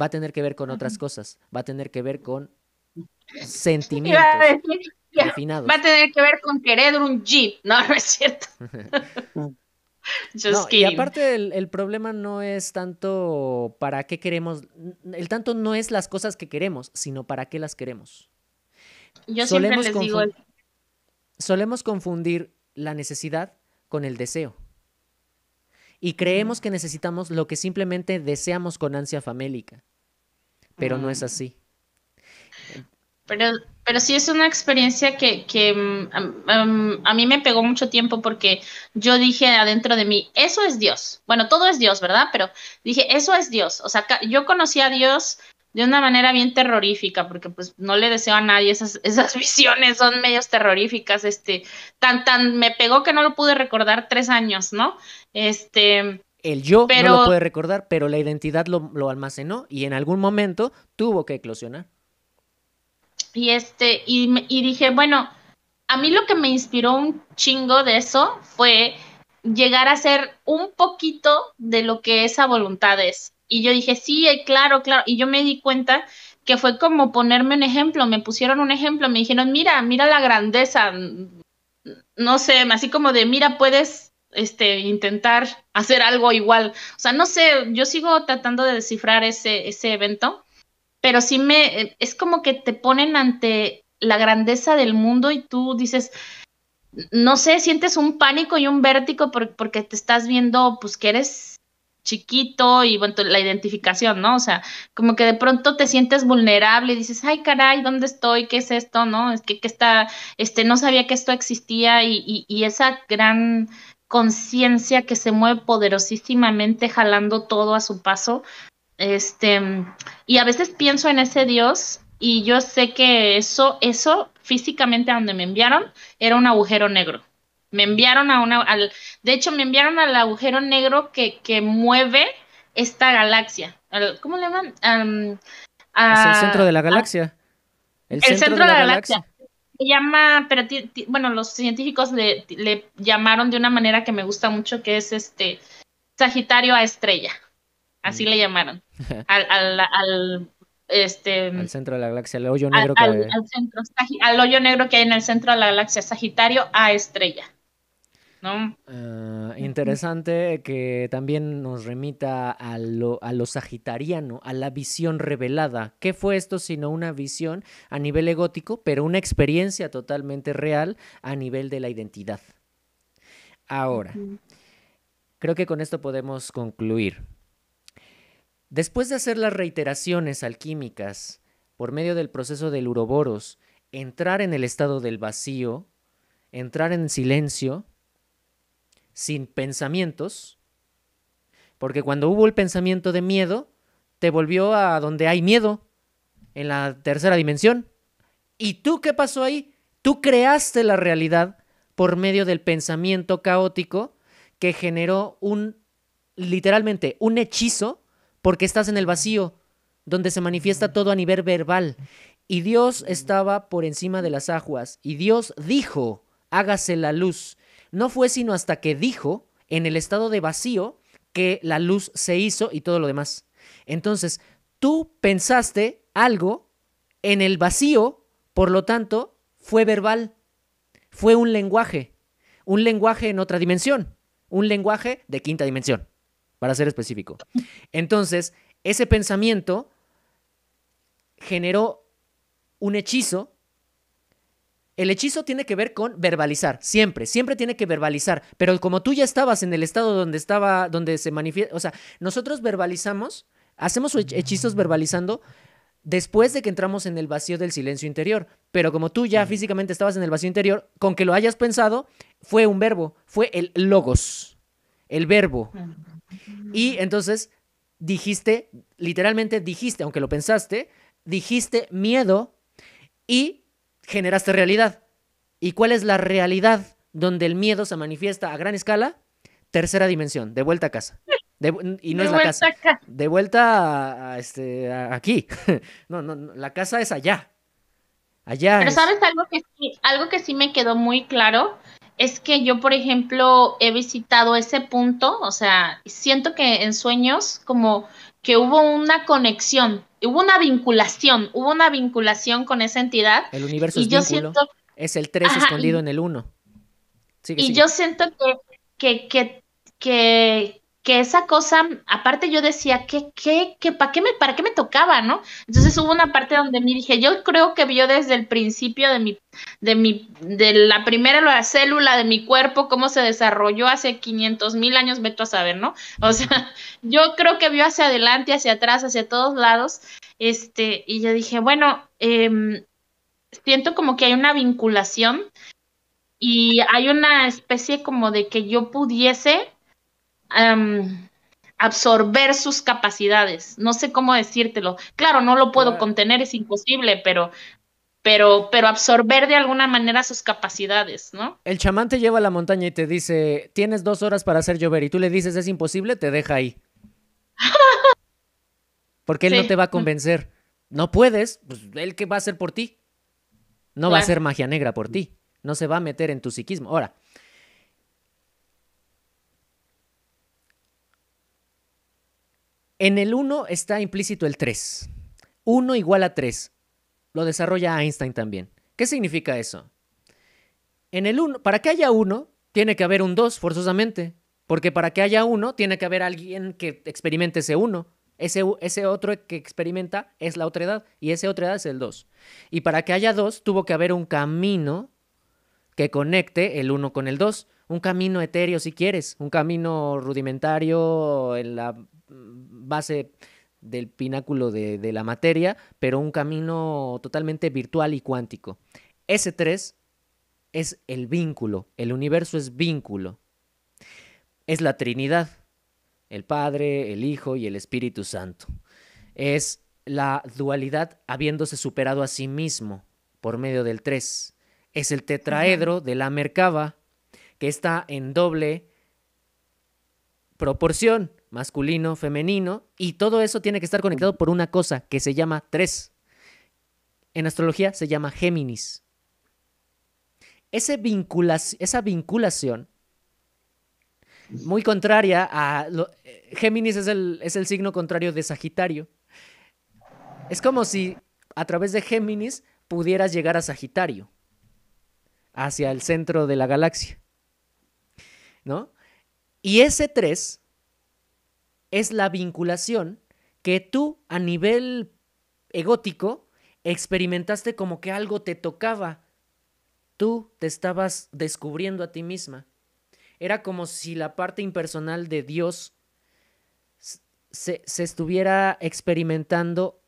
Va a tener que ver con otras cosas. Va a tener que ver con sentimientos Iba a decir, ya, refinados. va a tener que ver con querer un Jeep. No, no es cierto. Just No, y kidding. aparte el problema no es tanto para qué queremos, el tanto no es las cosas que queremos, sino para qué las queremos. Yo siempre les digo, Solemos confundir la necesidad con el deseo. Y creemos que necesitamos lo que simplemente deseamos con ansia famélica. Pero no es así. pero sí es una experiencia que a mí me pegó mucho tiempo porque yo dije adentro de mí, eso es Dios. Bueno, todo es Dios, ¿verdad? Pero dije, eso es Dios. O sea, yo conocí a Dios de una manera bien terrorífica, porque pues no le deseo a nadie esas visiones, son medios terroríficas, tan me pegó que no lo pude recordar 3 años, ¿no? El yo Pero, no lo puede recordar, pero la identidad lo almacenó y en algún momento tuvo que eclosionar. y dije, bueno, a mí lo que me inspiró un chingo de eso fue llegar a ser un poquito de lo que esa voluntad es. Y yo dije, sí, claro, claro. Y yo me di cuenta que fue como ponerme un ejemplo, me pusieron un ejemplo, me dijeron, mira, mira la grandeza, no sé, así como de, mira, puedes intentar hacer algo igual. O sea, no sé, yo sigo tratando de descifrar ese evento, pero sí es como que te ponen ante la grandeza del mundo y tú dices, no sé, sientes un pánico y un vértigo porque te estás viendo, pues que eres chiquito y bueno, la identificación, ¿no? O sea, como que de pronto te sientes vulnerable y dices, ay, caray, ¿dónde estoy? ¿Qué es esto? ¿No? Es que está, no sabía que esto existía y esa gran conciencia que se mueve poderosísimamente jalando todo a su paso. Este, y a veces pienso en ese Dios y yo sé que eso físicamente a donde me enviaron era un agujero negro. Me enviaron de hecho me enviaron al agujero negro que mueve esta galaxia. ¿Cómo le llaman? Es el centro de la galaxia. El centro de De la la galaxia. galaxia. Se llama, pero bueno, los científicos le llamaron de una manera que me gusta mucho, que es Sagitario a estrella. Así le llamaron. Al Al centro de la galaxia, el hoyo negro que... al centro, al hoyo negro que hay en el centro de la galaxia, Sagitario a estrella, ¿no? Interesante que también nos remita a lo sagitariano, a la visión revelada. ¿Qué fue esto sino una visión a nivel egótico, pero una experiencia totalmente real a nivel de la identidad? Ahora, creo que con esto podemos concluir. Después de hacer las reiteraciones alquímicas por medio del proceso del uroboros, entrar en el estado del vacío, entrar en silencio, sin pensamientos, porque cuando hubo el pensamiento de miedo, te volvió a donde hay miedo, en la tercera dimensión. ¿Y tú qué pasó ahí? Tú creaste la realidad por medio del pensamiento caótico que generó literalmente un hechizo, porque estás en el vacío, donde se manifiesta todo a nivel verbal. Y Dios estaba por encima de las aguas, y Dios dijo, hágase la luz. No fue sino hasta que dijo, en el estado de vacío, que la luz se hizo y todo lo demás. Entonces, tú pensaste algo en el vacío, por lo tanto, fue verbal, fue un lenguaje en otra dimensión, un lenguaje de quinta dimensión, para ser específico. Entonces, ese pensamiento generó un hechizo. El hechizo tiene que ver con verbalizar, siempre tiene que verbalizar, pero como tú ya estabas en el estado donde se manifiesta, o sea, nosotros verbalizamos, hacemos hechizos verbalizando después de que entramos en el vacío del silencio interior, pero como tú ya físicamente estabas en el vacío interior, con que lo hayas pensado, fue un verbo, fue el logos el verbo. Y entonces dijiste, literalmente dijiste, aunque lo pensaste, dijiste miedo y generaste realidad. ¿Y cuál es la realidad donde el miedo se manifiesta a gran escala? Tercera dimensión, de vuelta a casa. Y no De es la casa. vuelta acá. De vuelta aquí. No, la casa es allá. Allá Pero es. sabes algo que sí me quedó muy claro es que yo, por ejemplo, he visitado ese punto, o sea, siento que en sueños como que hubo una conexión, hubo una vinculación con esa entidad El universo y es yo vínculo. siento, Es el 3 ajá, escondido en el 1. Sigue, y sigue. yo siento que, que, que esa cosa, aparte yo decía, para qué me tocaba, ¿no? Entonces hubo una parte donde me dije, yo creo que vio desde el principio de la primera célula de mi cuerpo, cómo se desarrolló hace 500,000 años, veto a saber, ¿no? O sea, yo creo que vio hacia adelante, hacia atrás, hacia todos lados, y yo dije, bueno, siento como que hay una vinculación y hay una especie como de que yo pudiese am, absorber sus capacidades. No sé cómo decírtelo. Claro, no lo puedo Claro. contener, es imposible, pero absorber de alguna manera sus capacidades, ¿no? El chamán te lleva a la montaña y te dice, tienes 2 horas para hacer llover. Y tú le dices, es imposible, te deja ahí. Porque él no te Sí, va a convencer. No puedes, pues él qué va a hacer por ti. No va a hacer claro. magia negra por ti. No se va a meter en tu psiquismo. Ahora, en el 1 está implícito el 3. 1 igual a 3. Lo desarrolla Einstein también. ¿Qué significa eso? En el 1, para que haya 1, tiene que haber un 2 forzosamente. Porque para que haya 1, tiene que haber alguien que experimente ese 1. Ese otro que experimenta es la otra edad. Y esa otra edad es el 2. Y para que haya 2, tuvo que haber un camino que conecte el 1 con el 2. Un camino etéreo, si quieres. Un camino rudimentario en la base del pináculo de la materia, pero un camino totalmente virtual y cuántico. Ese 3 es el vínculo. El universo es vínculo. Es la Trinidad. El Padre, el Hijo y el Espíritu Santo. Es la dualidad habiéndose superado a sí mismo por medio del 3. Es el tetraedro de la Merkaba, que está en doble proporción, masculino, femenino, y todo eso tiene que estar conectado por una cosa que se llama 3. En astrología se llama Géminis. Esa vinculación, muy contraria a... Géminis es el signo contrario de Sagitario. Es como si a través de Géminis pudieras llegar a Sagitario, hacia el centro de la galaxia, ¿no? Y ese 3 es la vinculación que tú a nivel egótico experimentaste como que algo te tocaba. Tú te estabas descubriendo a ti misma. Era como si la parte impersonal de Dios se estuviera experimentando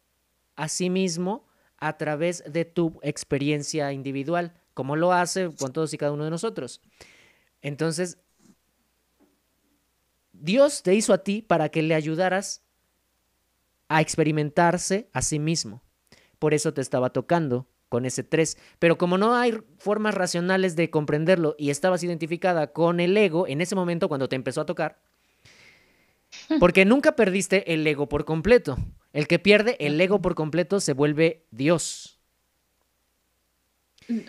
a sí mismo a través de tu experiencia individual, como lo hace con todos y cada uno de nosotros. Entonces, Dios te hizo a ti para que le ayudaras a experimentarse a sí mismo. Por eso te estaba tocando con ese 3. Pero como no hay formas racionales de comprenderlo y estabas identificada con el ego en ese momento cuando te empezó a tocar, porque nunca perdiste el ego por completo. El que pierde el ego por completo se vuelve Dios.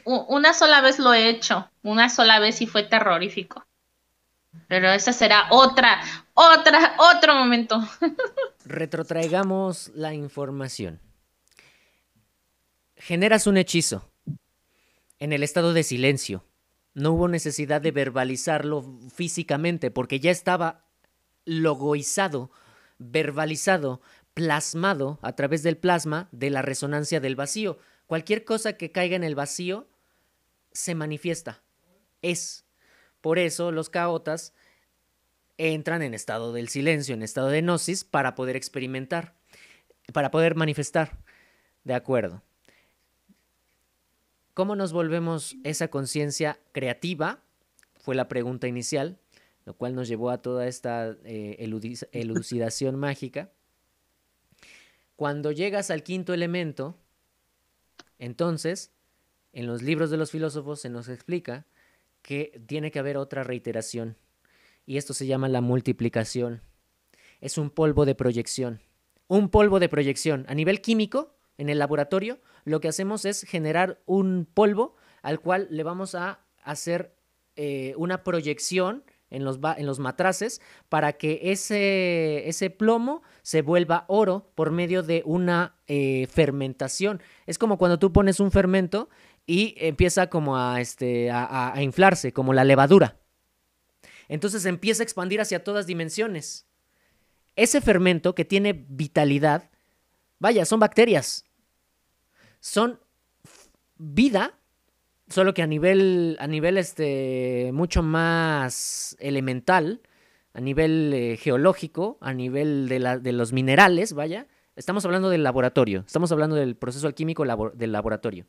Una sola vez lo he hecho, una sola vez y fue terrorífico. Pero esa será otro momento. Retrotraigamos la información. Generas un hechizo en el estado de silencio. No hubo necesidad de verbalizarlo físicamente porque ya estaba logoizado, verbalizado, plasmado a través del plasma de la resonancia del vacío. Cualquier cosa que caiga en el vacío se manifiesta. Es. Por eso los caotas entran en estado del silencio, en estado de gnosis, para poder experimentar, para poder manifestar. De acuerdo. ¿Cómo nos volvemos esa conciencia creativa? Fue la pregunta inicial. lo cual nos llevó a toda esta elucidación mágica. Cuando llegas al quinto elemento, entonces, en los libros de los filósofos se nos explica que tiene que haber otra reiteración, y esto se llama la multiplicación. Es un polvo de proyección. Un polvo de proyección. A nivel químico, en el laboratorio, lo que hacemos es generar un polvo al cual le vamos a hacer una proyección en los matraces para que ese plomo se vuelva oro por medio de una fermentación. Es como cuando tú pones un fermento y empieza como a inflarse, como la levadura. Entonces empieza a expandir hacia todas dimensiones. Ese fermento que tiene vitalidad, vaya, son bacterias. Son vida, solo que a nivel mucho más elemental, a nivel geológico, a nivel de los minerales, vaya. Estamos hablando del laboratorio, estamos hablando del proceso alquímico del laboratorio.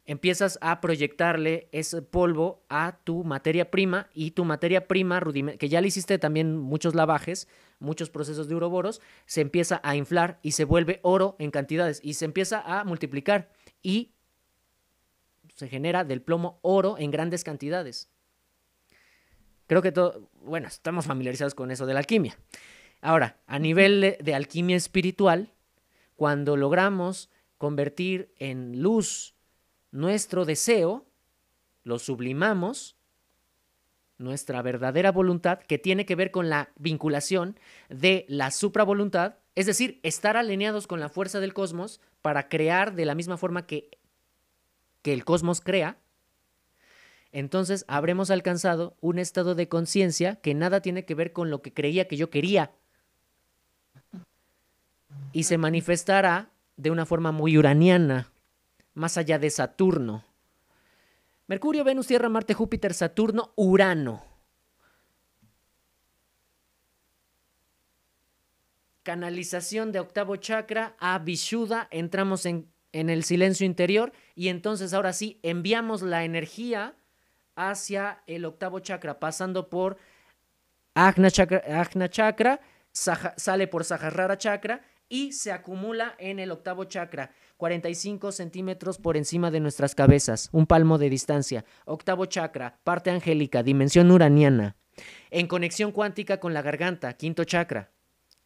Empiezas a proyectarle ese polvo a tu materia prima, y tu materia prima, que ya le hiciste también muchos lavajes, muchos procesos de uroboros, se empieza a inflar y se vuelve oro en cantidades y se empieza a multiplicar y se genera del plomo oro en grandes cantidades. Creo que estamos familiarizados con eso de la alquimia. Ahora, a nivel de alquimia espiritual, cuando logramos convertir en luz nuestro deseo, lo sublimamos, nuestra verdadera voluntad, que tiene que ver con la vinculación de la supravoluntad, es decir, estar alineados con la fuerza del cosmos para crear de la misma forma que el cosmos crea. Entonces habremos alcanzado un estado de conciencia que nada tiene que ver con lo que creía que yo quería, y se manifestará de una forma muy uraniana, más allá de Saturno. Mercurio, Venus, Tierra, Marte, Júpiter, Saturno, Urano. Canalización de octavo chakra a Vishuddha. Entramos en el silencio interior y entonces ahora sí enviamos la energía hacia el octavo chakra, pasando por Ajna chakra, sale por Sahasrara chakra y se acumula en el octavo chakra, 45 centímetros por encima de nuestras cabezas, un palmo de distancia. Octavo chakra, parte angélica, dimensión uraniana, en conexión cuántica con la garganta, quinto chakra,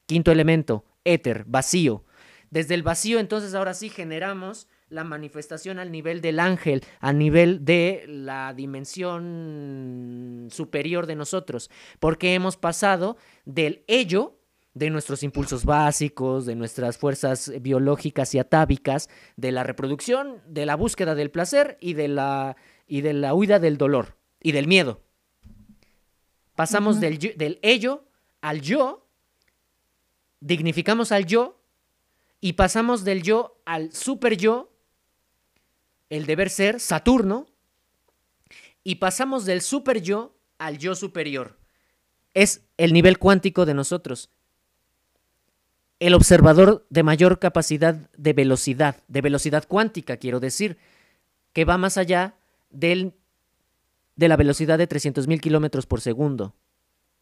quinto elemento, éter, vacío. Desde el vacío, entonces, ahora sí generamos la manifestación al nivel del ángel, a nivel de la dimensión superior de nosotros, porque hemos pasado del ello, de nuestros impulsos básicos, de nuestras fuerzas biológicas y atávicas, de la reproducción, de la búsqueda del placer y de la huida del dolor y del miedo. Pasamos del ello al yo, dignificamos al yo y pasamos del yo al super yo, el deber ser, Saturno, y pasamos del super yo al yo superior. Es el nivel cuántico de nosotros. El observador de mayor capacidad de velocidad cuántica, quiero decir, que va más allá de la velocidad de 300.000 kilómetros por segundo,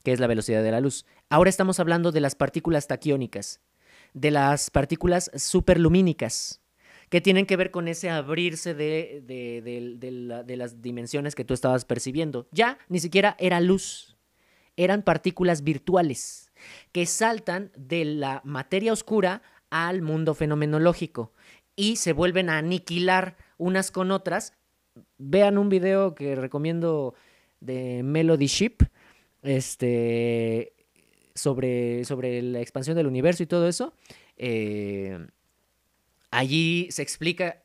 que es la velocidad de la luz. Ahora estamos hablando de las partículas taquiónicas, de las partículas superlumínicas, que tienen que ver con ese abrirse de las dimensiones que tú estabas percibiendo. Ya ni siquiera era luz, eran partículas virtuales que saltan de la materia oscura al mundo fenomenológico y se vuelven a aniquilar unas con otras. Vean un video que recomiendo de Melody Ship, sobre la expansión del universo y todo eso. Allí se explica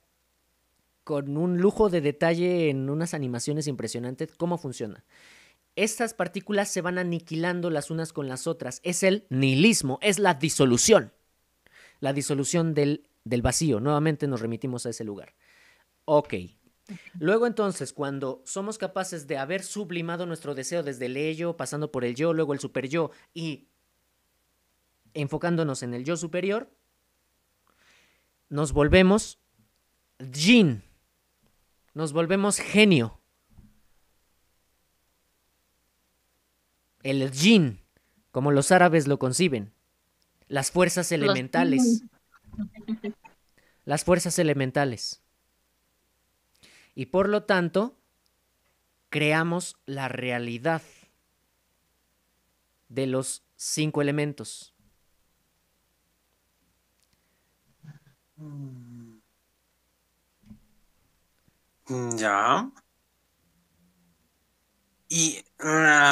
con un lujo de detalle en unas animaciones impresionantes cómo funciona. Estas partículas se van aniquilando las unas con las otras. Es el nihilismo, es la disolución del vacío. Nuevamente nos remitimos a ese lugar. Ok. Luego entonces, cuando somos capaces de haber sublimado nuestro deseo desde el ello, pasando por el yo, luego el super yo y enfocándonos en el yo superior, nos volvemos yin, nos volvemos genio. el yin, como los árabes lo conciben, las fuerzas elementales, las fuerzas elementales. Y por lo tanto, creamos la realidad de los 5 elementos. Ya. Y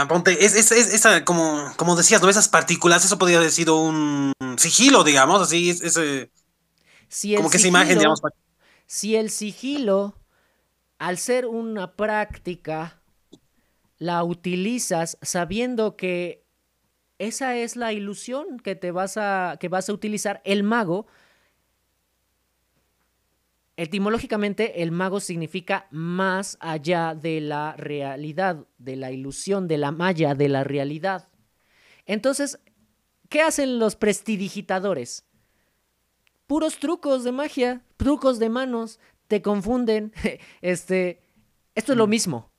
ponte, esa, como decías, ¿no? Esas partículas, eso podría haber sido un sigilo, digamos, así, Si el como que esa imagen, digamos. sigilo, si el sigilo, al ser una práctica, la utilizas sabiendo que esa es la ilusión que vas a utilizar, el mago, etimológicamente, el mago significa más allá de la realidad, de la ilusión, de la malla, de la realidad. Entonces, ¿qué hacen los prestidigitadores? Puros trucos de magia, trucos de manos, te confunden. Esto es lo mismo,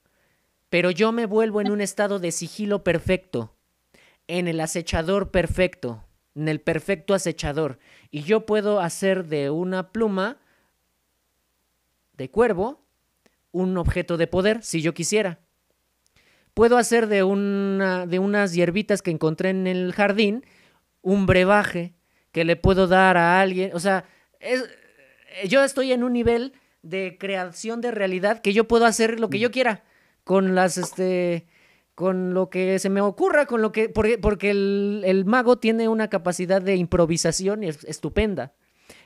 pero yo me vuelvo en un estado de sigilo perfecto, en el acechador perfecto, en el perfecto acechador. Y yo puedo hacer de una pluma de cuervo un objeto de poder, si yo quisiera. Puedo hacer de unas hierbitas que encontré en el jardín un brebaje que le puedo dar a alguien. O sea, yo estoy en un nivel de creación de realidad que yo puedo hacer lo que yo quiera con con lo que se me ocurra, porque el mago tiene una capacidad de improvisación estupenda.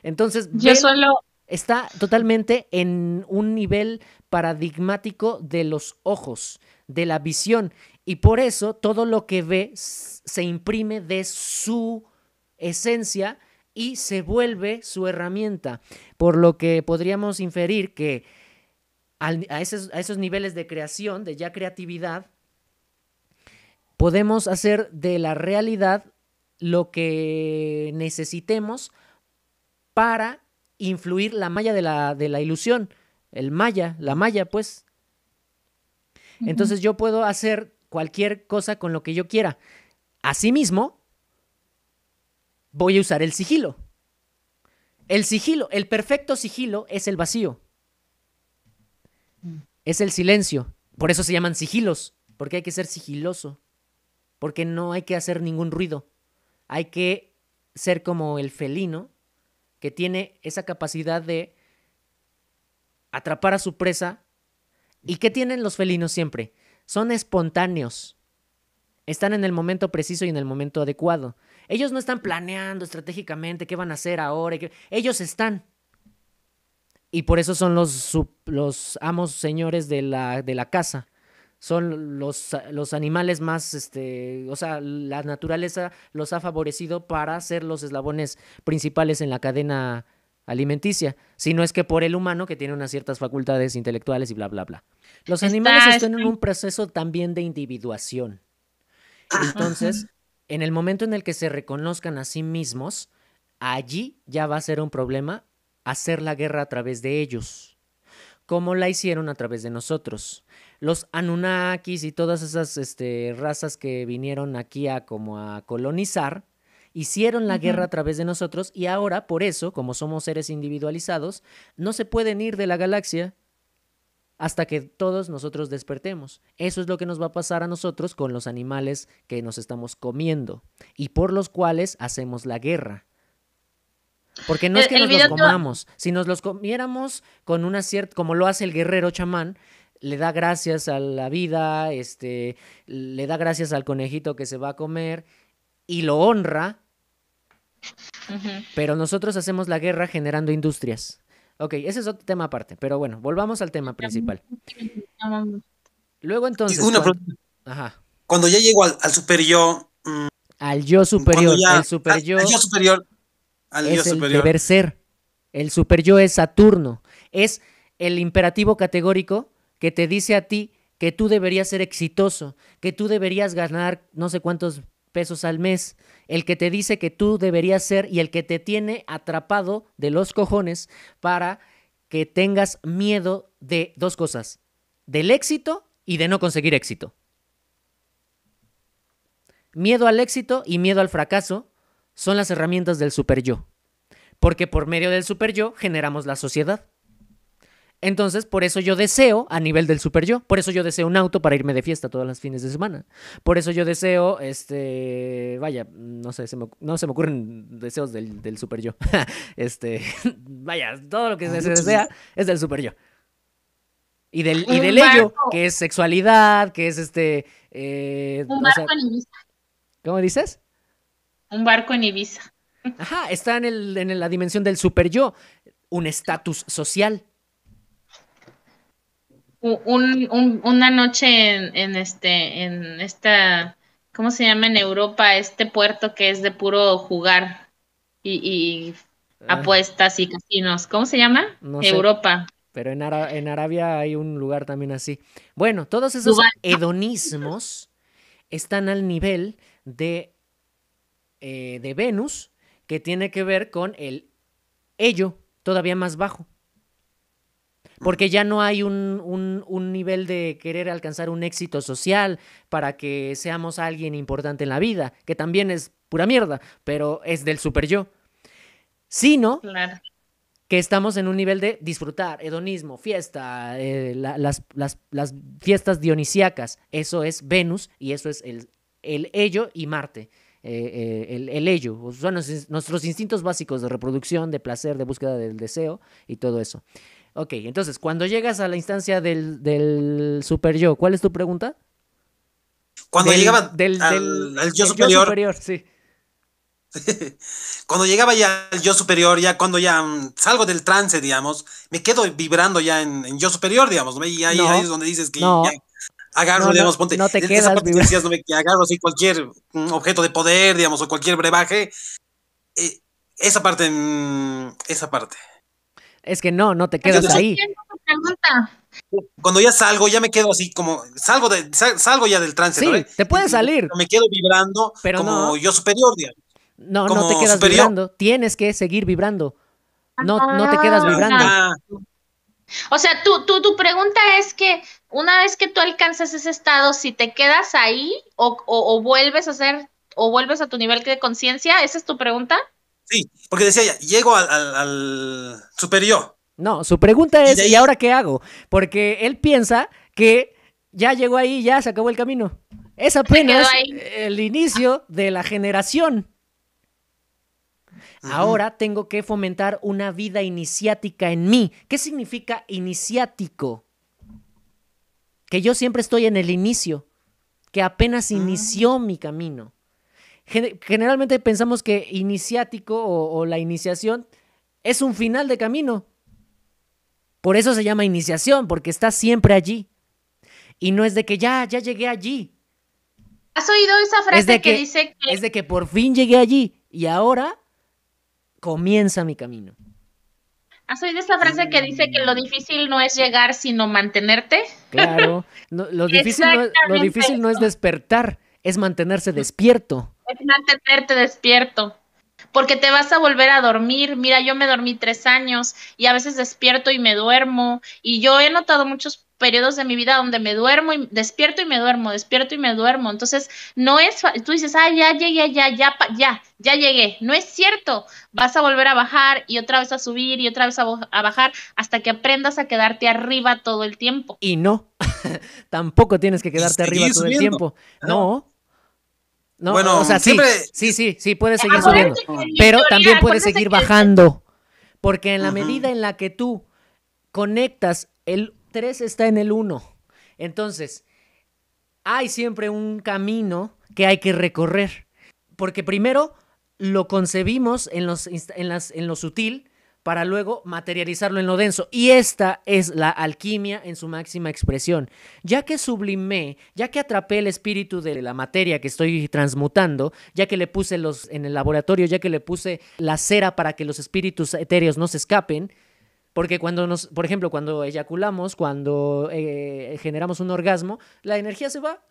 Entonces, Yo solo, está totalmente en un nivel paradigmático de los ojos, de la visión, y por eso todo lo que ve se imprime de su esencia y se vuelve su herramienta, por lo que podríamos inferir que a esos niveles de creación, de ya creatividad, podemos hacer de la realidad lo que necesitemos para influir la malla de la ilusión, la malla, pues. Entonces yo puedo hacer cualquier cosa con lo que yo quiera. Asimismo, voy a usar el sigilo. El sigilo, el perfecto sigilo es el vacío. Es el silencio. Por eso se llaman sigilos, porque hay que ser sigiloso, porque no hay que hacer ningún ruido. Hay que ser como el felino, que tiene esa capacidad de atrapar a su presa. ¿Y qué tienen los felinos siempre? Son espontáneos. Están en el momento preciso y en el momento adecuado. Ellos no están planeando estratégicamente qué van a hacer ahora. Ellos están. Y por eso son los amos señores de la casa. Son los animales más, o sea, la naturaleza los ha favorecido para ser los eslabones principales en la cadena alimenticia, si no es que por el humano que tiene unas ciertas facultades intelectuales y bla, bla, bla. Los animales están en un proceso también de individuación. Entonces, en el momento en el que se reconozcan a sí mismos, allí ya va a ser un problema hacer la guerra a través de ellos, como la hicieron a través de nosotros. Los Anunnakis y todas esas razas que vinieron aquí a colonizar, hicieron la guerra a través de nosotros y ahora, por eso, como somos seres individualizados, no se pueden ir de la galaxia hasta que todos nosotros despertemos. Eso es lo que nos va a pasar a nosotros con los animales que nos estamos comiendo y por los cuales hacemos la guerra. Porque no es que nos los comamos, si nos los comiéramos con una cierta, como lo hace el guerrero chamán, le da gracias a la vida, le da gracias al conejito que se va a comer y lo honra, pero nosotros hacemos la guerra generando industrias. Ok, ese es otro tema aparte, pero bueno, volvamos al tema principal. Luego entonces... Cuando ya llego al super yo... al yo superior, el super yo... Al yo superior. Es el deber ser. El super yo es Saturno. Es el imperativo categórico que te dice a ti que tú deberías ser exitoso, que tú deberías ganar no sé cuántos pesos al mes, el que te dice que tú deberías ser y el que te tiene atrapado de los cojones para que tengas miedo de dos cosas, del éxito y de no conseguir éxito. Miedo al éxito y miedo al fracaso son las herramientas del superyo. Porque por medio del superyo generamos la sociedad. Entonces, por eso yo deseo, a nivel del superyo, por eso yo deseo un auto para irme de fiesta todos los fines de semana. Por eso yo deseo, vaya, no sé, no se me ocurren deseos del superyo. Vaya, todo lo que se desea es del superyo. Y del ello, que es sexualidad, que es un barco en Ibiza. ¿Cómo dices? Un barco en Ibiza. Ajá, está en la dimensión del superyo, un estatus social. Una noche en esta, ¿cómo se llama en Europa? Este puerto que es de puro jugar y apuestas y casinos. ¿Cómo se llama? No Europa. Sé, pero en Arabia hay un lugar también así. Bueno, todos esos hedonismos están al nivel de Venus, que tiene que ver con el ello todavía más bajo. Porque ya no hay un nivel de querer alcanzar un éxito social para que seamos alguien importante en la vida, que también es pura mierda, pero es del superyo. Sino que estamos en un nivel de disfrutar, hedonismo, fiesta, las fiestas dionisíacas. Eso es Venus y eso es el ello y Marte. El ello, son nuestros instintos básicos de reproducción, de placer, de búsqueda del deseo y todo eso. Ok, entonces, cuando llegas a la instancia del superyo, ¿cuál es tu pregunta? Cuando llegaba al yo superior, sí. Cuando llegaba ya al yo superior, ya cuando ya salgo del trance, digamos, me quedo vibrando ya en yo superior, digamos, ¿no? Y ahí es donde dices que ya agarro, digamos, ponte, no te quedas que decías, ¿no? Que agarro así cualquier objeto de poder, digamos, o cualquier brebaje, esa parte. Es que no te quedas ahí. Cuando ya salgo, ya me quedo así como, salgo ya del trance, sí, ¿no? Te puedes salir. Me quedo vibrando pero como yo superior, digamos. No te quedas vibrando. Tienes que seguir vibrando. No te quedas vibrando. O sea, tu pregunta es que una vez que tú alcanzas ese estado, si te quedas ahí o vuelves a tu nivel de conciencia, ¿esa es tu pregunta? Sí, porque decía ya, llego al superior. No, su pregunta es, ¿y ahora qué hago? Porque él piensa que ya llegó ahí, ya se acabó el camino. Es apenas el inicio de la generación. Ahora tengo que fomentar una vida iniciática en mí. ¿Qué significa iniciático? Que yo siempre estoy en el inicio, que apenas inició mi camino. Generalmente pensamos que iniciático o la iniciación es un final de camino. Por eso se llama iniciación, porque está siempre allí. Y no es de que ya llegué allí. ¿Has oído esa frase que dice que... Es de que por fin llegué allí y ahora comienza mi camino. ¿Has oído esa frase que dice que lo difícil no es llegar, sino mantenerte? Claro, lo difícil no es despertar, es mantenerse despierto. Es mantenerte despierto. Porque te vas a volver a dormir. Mira, yo me dormí 3 años y a veces despierto y me duermo. Y yo he notado muchos periodos de mi vida donde me duermo y despierto y me duermo, despierto y me duermo. Entonces, no es, tú dices, ya llegué, ya llegué. No es cierto. Vas a volver a bajar y otra vez a subir y otra vez a bajar hasta que aprendas a quedarte arriba todo el tiempo. Y no, tampoco tienes que quedarte arriba todo el tiempo. No. No, bueno, o sea, siempre... sí, puedes seguir subiendo, pero también puedes seguir bajando, porque en la medida en la que tú conectas, el 3 está en el 1, entonces hay siempre un camino que hay que recorrer, porque primero lo concebimos en lo sutil, para luego materializarlo en lo denso. Y esta es la alquimia en su máxima expresión. Ya que sublimé, ya que atrapé el espíritu de la materia que estoy transmutando, ya que le puse en el laboratorio, ya que le puse la cera para que los espíritus etéreos no se escapen, porque por ejemplo, cuando eyaculamos, cuando generamos un orgasmo, la energía se va.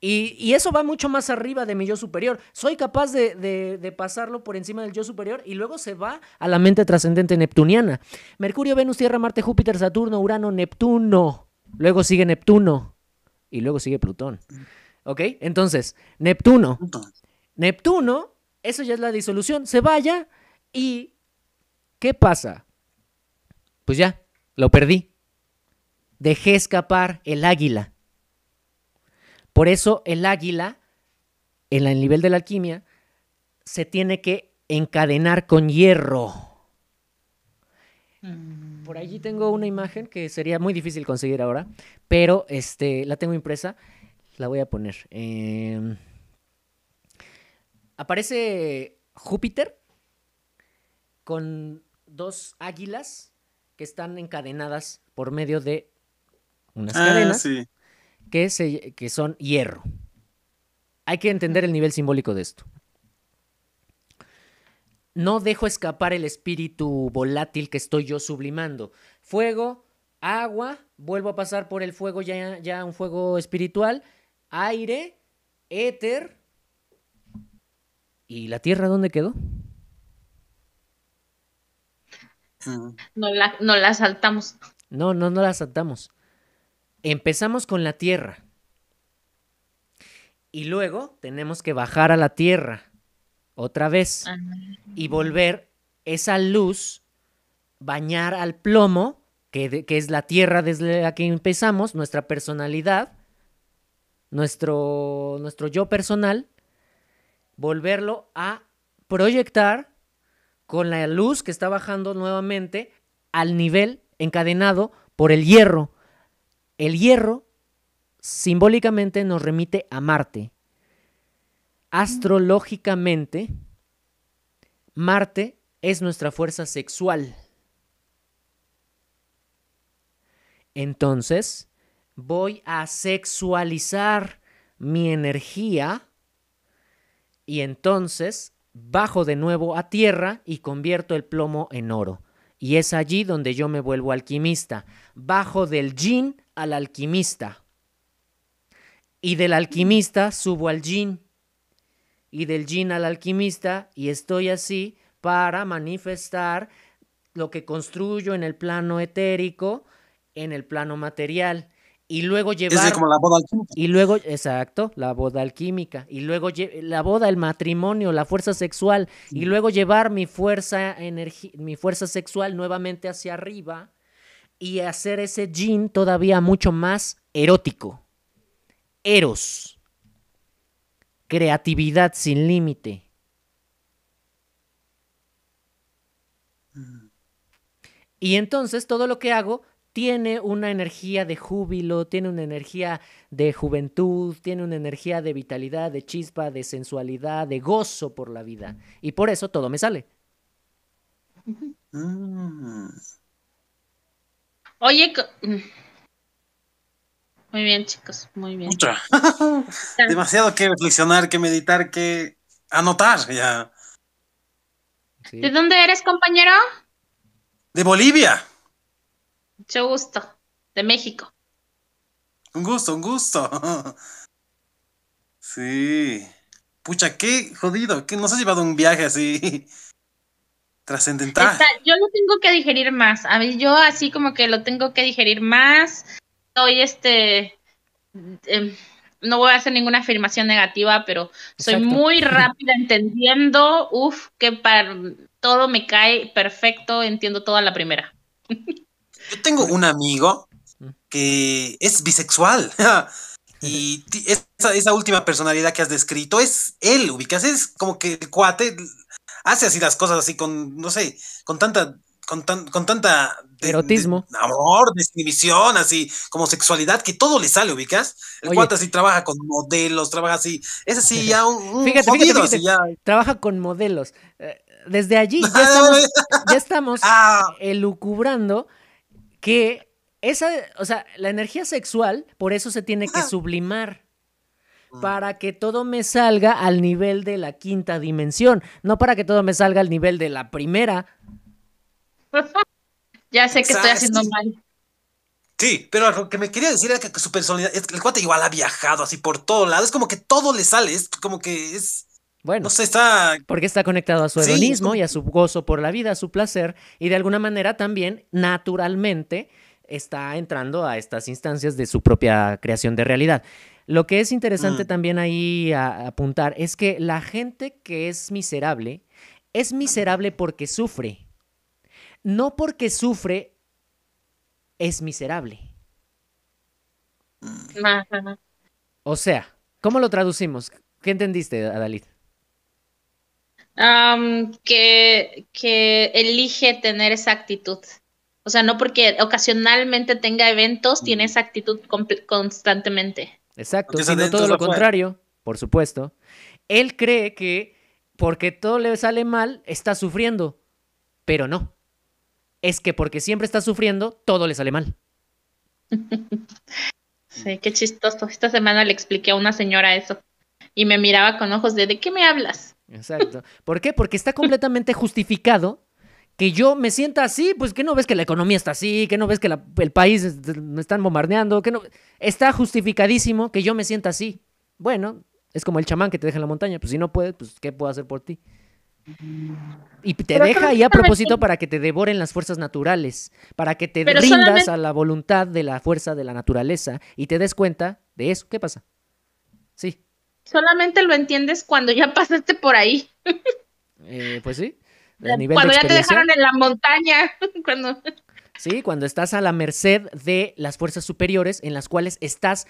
Y eso va mucho más arriba de mi yo superior. Soy capaz de pasarlo por encima del yo superior y luego se va a la mente trascendente neptuniana. Mercurio, Venus, Tierra, Marte, Júpiter, Saturno, Urano, Neptuno. Luego sigue Neptuno y luego sigue Plutón. ¿Ok? Entonces, Neptuno. Neptuno, eso ya es la disolución. Se vaya y ¿qué pasa? Pues ya, lo perdí. Dejé escapar el águila. Por eso el águila, en el nivel de la alquimia, se tiene que encadenar con hierro. Por allí tengo una imagen que sería muy difícil conseguir ahora, pero la tengo impresa. La voy a poner. Aparece Júpiter con 2 águilas que están encadenadas por medio de unas cadenas que son hierro. Hay que entender el nivel simbólico de esto. No dejo escapar el espíritu volátil que estoy yo sublimando. Fuego, agua, vuelvo a pasar por el fuego ya un fuego espiritual, aire, éter. ¿Y la tierra dónde quedó? No la saltamos. No la saltamos. Empezamos con la tierra. Y luego tenemos que bajar a la tierra otra vez y volver esa luz, bañar al plomo, que es la tierra desde la que empezamos, nuestra personalidad, nuestro yo personal, volverlo a proyectar con la luz que está bajando nuevamente al nivel encadenado por el hierro. El hierro simbólicamente nos remite a Marte. Astrológicamente, Marte es nuestra fuerza sexual. Entonces, voy a sexualizar mi energía y entonces bajo de nuevo a tierra y convierto el plomo en oro. Y es allí donde yo me vuelvo alquimista. Bajo del yin al alquimista. Y del alquimista subo al yin. Y del yin al alquimista, y estoy así para manifestar lo que construyo en el plano etérico, en el plano material. Y luego llevar... Es como la boda alquímica. Y luego, exacto, la boda alquímica. Y luego la boda, el matrimonio, la fuerza sexual. Y luego llevar mi fuerza sexual nuevamente hacia arriba y hacer ese yin todavía mucho más erótico. Eros. Creatividad sin límite. Y entonces todo lo que hago tiene una energía de júbilo, tiene una energía de juventud, tiene una energía de vitalidad, de chispa, de sensualidad, de gozo por la vida. Y por eso todo me sale. Oye, muy bien, chicos, muy bien. Demasiado que reflexionar, que meditar, que anotar ya. Sí. ¿De dónde eres, compañero? De Bolivia. Mucho gusto. De México. Un gusto. Sí. Pucha, qué jodido, que nos has llevado un viaje así trascendental. Yo lo tengo que digerir más. A ver, yo así como que lo tengo que digerir más. Soy no voy a hacer ninguna afirmación negativa, pero soy muy rápida entendiendo. Que para todo me cae perfecto, entiendo todo a la primera. Yo tengo un amigo que es bisexual. Y esa última personalidad que has descrito es él, ubicas, es como que el cuate hace así las cosas así con, no sé, con tanta erotismo, amor, desinhibición, así como sexualidad, que todo le sale, ubicas. El cuate así trabaja con modelos, trabaja así, es así ya un fíjate, jodido, así ya. Trabaja con modelos. Desde allí ya estamos elucubrando que la energía sexual, por eso se tiene que sublimar, para que todo me salga al nivel de la quinta dimensión, no para que todo me salga al nivel de la primera. Ya sé que estoy haciendo mal. Sí, pero lo que me quería decir era que su personalidad, es que el cuate igual ha viajado así por todo lado, es como que todo le sale, es como que es... Bueno, no sé, está... porque está conectado a su hedonismo y a su gozo por la vida, a su placer, y de alguna manera también, naturalmente, está entrando a estas instancias de su propia creación de realidad. Lo que es interesante también ahí apuntar es que la gente que es miserable porque sufre. No porque sufre es miserable. Ajá. O sea, ¿cómo lo traducimos? ¿Qué entendiste, Adalid? Que elige tener esa actitud. O sea, no porque ocasionalmente tenga eventos, tiene esa actitud constantemente. Exacto, Porque es sino adentro, todo es lo afuera. contrario, por supuesto. Él cree que porque todo le sale mal, está sufriendo, pero no. Es que porque siempre está sufriendo, todo le sale mal. Sí, qué chistoso. Esta semana le expliqué a una señora eso y me miraba con ojos ¿de qué me hablas? Exacto. ¿Por qué? Porque está completamente justificado que yo me sienta así, pues que no ves que la economía está así, que no ves que el país me están bombardeando, que no... Está justificadísimo que yo me sienta así. Bueno, es como el chamán que te deja en la montaña, pues si no puedes, pues ¿qué puedo hacer por ti? Y te Pero deja ahí a solamente, propósito para que te devoren las fuerzas naturales, para que te pero rindas solamente, a la voluntad de la fuerza de la naturaleza y te des cuenta de eso. ¿Qué pasa? Sí, solamente lo entiendes cuando ya pasaste por ahí, pues sí, a nivel de cuando ya te experiencia. dejaron en la montaña, cuando... Sí, cuando estás a la merced de las fuerzas superiores en las cuales estás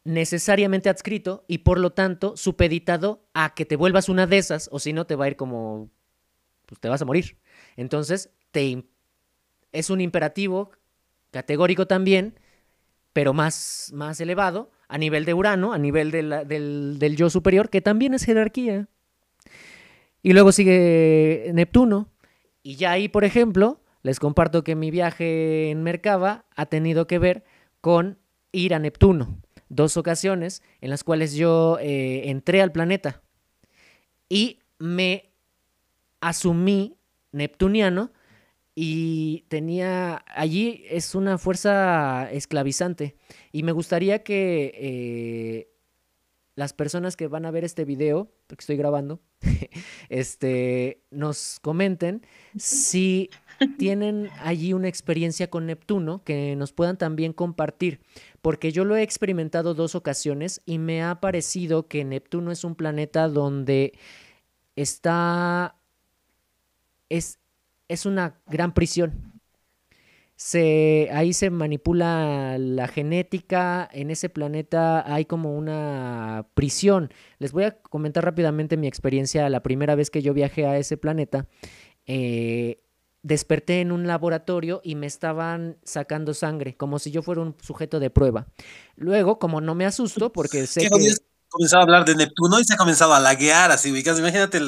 necesariamente adscrito y por lo tanto supeditado a que te vuelvas una de esas o si no te va a ir como, pues te vas a morir. Entonces, es un imperativo categórico también, pero más elevado, a nivel de Urano, a nivel del yo superior, que también es jerarquía. Y luego sigue Neptuno. Y ya ahí, por ejemplo, les comparto que mi viaje en Merkaba ha tenido que ver con ir a Neptuno. 2 ocasiones en las cuales yo entré al planeta y me asumí neptuniano y tenía, allí es una fuerza esclavizante y me gustaría que las personas que van a ver este video, porque estoy grabando, nos comenten si tienen allí una experiencia con Neptuno que nos puedan también compartir, porque yo lo he experimentado 2 ocasiones y me ha parecido que Neptuno es un planeta donde está, es, es una gran prisión. Ahí se manipula la genética, en ese planeta hay como una prisión. Les voy a comentar rápidamente mi experiencia la primera vez que yo viajé a ese planeta. Desperté en un laboratorio y me estaban sacando sangre, como si yo fuera un sujeto de prueba. Luego, como no me asusto, porque sé Qué jodido es que... comenzado a hablar de Neptuno y se ha comenzado a laguear así, ubicas. Imagínate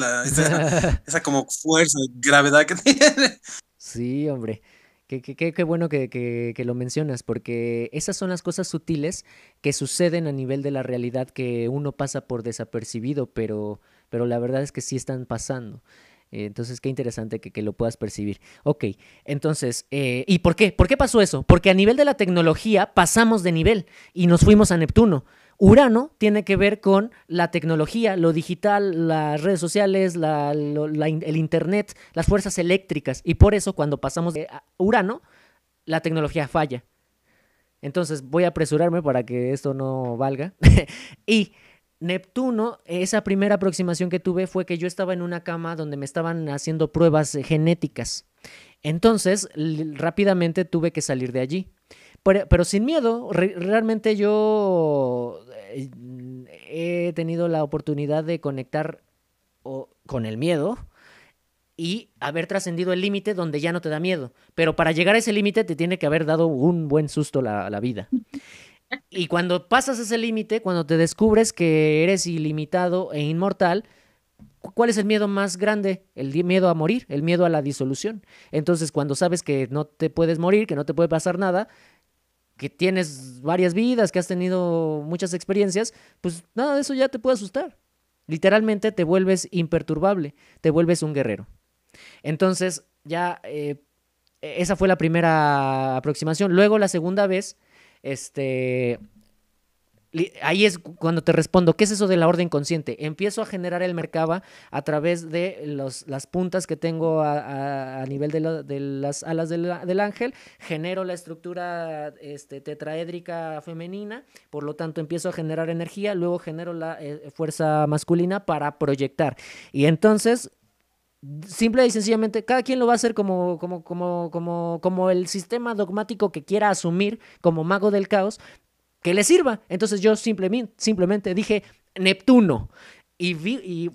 esa como fuerza, gravedad que tiene. Sí, hombre. Qué bueno que lo mencionas, porque esas son las cosas sutiles que suceden a nivel de la realidad que uno pasa por desapercibido, pero la verdad es que sí están pasando. Entonces, qué interesante que lo puedas percibir. Ok, entonces, ¿y por qué? ¿Por qué pasó eso? Porque a nivel de la tecnología pasamos de nivel y nos fuimos a Neptuno. Urano tiene que ver con la tecnología, lo digital, las redes sociales, el internet, las fuerzas eléctricas. Y por eso cuando pasamos de Urano, la tecnología falla. Entonces voy a apresurarme para que esto no valga. Y Neptuno, esa primera aproximación que tuve fue que yo estaba en una cama donde me estaban haciendo pruebas genéticas. Entonces, rápidamente tuve que salir de allí. Pero sin miedo, realmente yo he tenido la oportunidad de conectar con el miedo y haber trascendido el límite donde ya no te da miedo. Pero para llegar a ese límite te tiene que haber dado un buen susto la vida. Y cuando pasas ese límite, cuando te descubres que eres ilimitado e inmortal, ¿cuál es el miedo más grande? El miedo a morir, el miedo a la disolución. Entonces, cuando sabes que no te puedes morir, que no te puede pasar nada, que tienes varias vidas, que has tenido muchas experiencias, pues nada de eso ya te puede asustar. Literalmente te vuelves imperturbable, te vuelves un guerrero. Entonces, ya esa fue la primera aproximación. Luego, la segunda vez, Ahí es cuando te respondo, ¿qué es eso de la orden consciente? Empiezo a generar el Merkaba a través de las puntas que tengo a nivel de las alas del ángel, genero la estructura tetraédrica femenina, por lo tanto empiezo a generar energía, luego genero la fuerza masculina para proyectar. Y entonces, simple y sencillamente, cada quien lo va a hacer como el sistema dogmático que quiera asumir como mago del caos, que le sirva. Entonces yo simplemente dije Neptuno y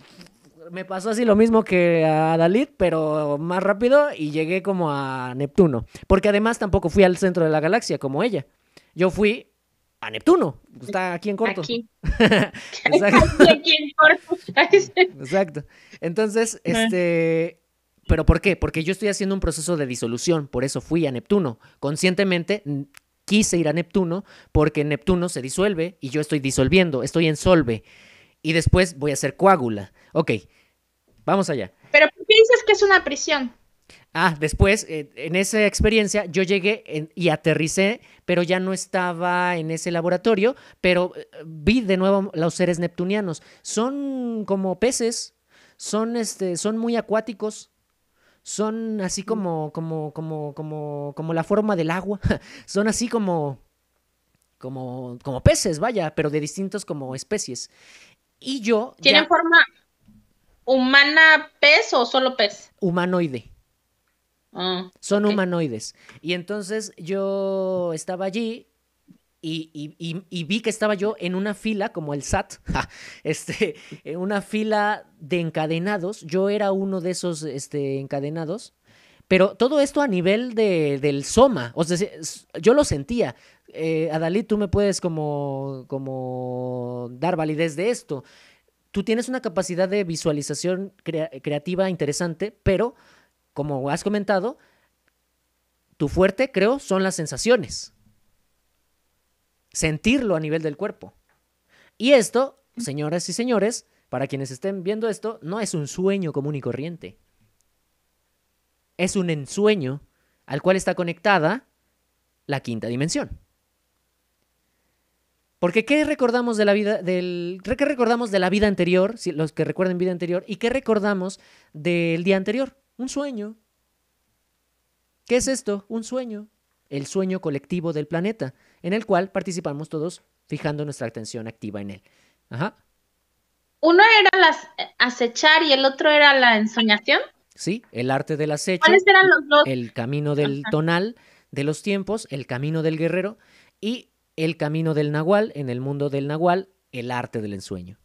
me pasó así lo mismo que a Dalit, pero más rápido y llegué como a Neptuno. Porque además tampoco fui al centro de la galaxia como ella. Yo fui a Neptuno. Está aquí en corto. Aquí. Exacto. Aquí en corto. Exacto. Entonces, ¿pero por qué? Porque yo estoy haciendo un proceso de disolución, por eso fui a Neptuno. Conscientemente quise ir a Neptuno porque Neptuno se disuelve y yo estoy disolviendo, estoy en solve. Y después voy a ser coágula. Ok, vamos allá. ¿Pero por qué dices que es una prisión? Después, en esa experiencia, yo llegué y aterricé, pero ya no estaba en ese laboratorio, pero vi de nuevo los seres neptunianos. Son como peces, son muy acuáticos. Son así como la forma del agua. Son así como peces, vaya, pero de distintos como especies. Y yo ¿Tienen forma humana pez o solo pez? Humanoide. Son okay. humanoides. Y entonces yo estaba allí y vi que estaba yo en una fila, como el SAT, en una fila de encadenados. Yo era uno de esos encadenados. Pero todo esto a nivel del soma. O sea, yo lo sentía. Adalit, tú me puedes como dar validez de esto. Tú tienes una capacidad de visualización creativa interesante, pero, como has comentado, tu fuerte, creo, son las sensaciones. Sentirlo a nivel del cuerpo. Y esto, señoras y señores, para quienes estén viendo esto, no es un sueño común y corriente. Es un ensueño al cual está conectada la quinta dimensión. Porque ¿qué recordamos de la vida qué recordamos de la vida anterior, si los que recuerden vida anterior, y qué recordamos del día anterior? Un sueño. ¿Qué es esto? Un sueño. El sueño colectivo del planeta, en el cual participamos todos fijando nuestra atención activa en él. Ajá. ¿Uno era acechar y el otro era la ensoñación? Sí, el arte del acecho. ¿Cuáles eran los dos? El camino del tonal de los tiempos, el camino del guerrero y el camino del nahual, en el mundo del nahual, el arte del ensueño.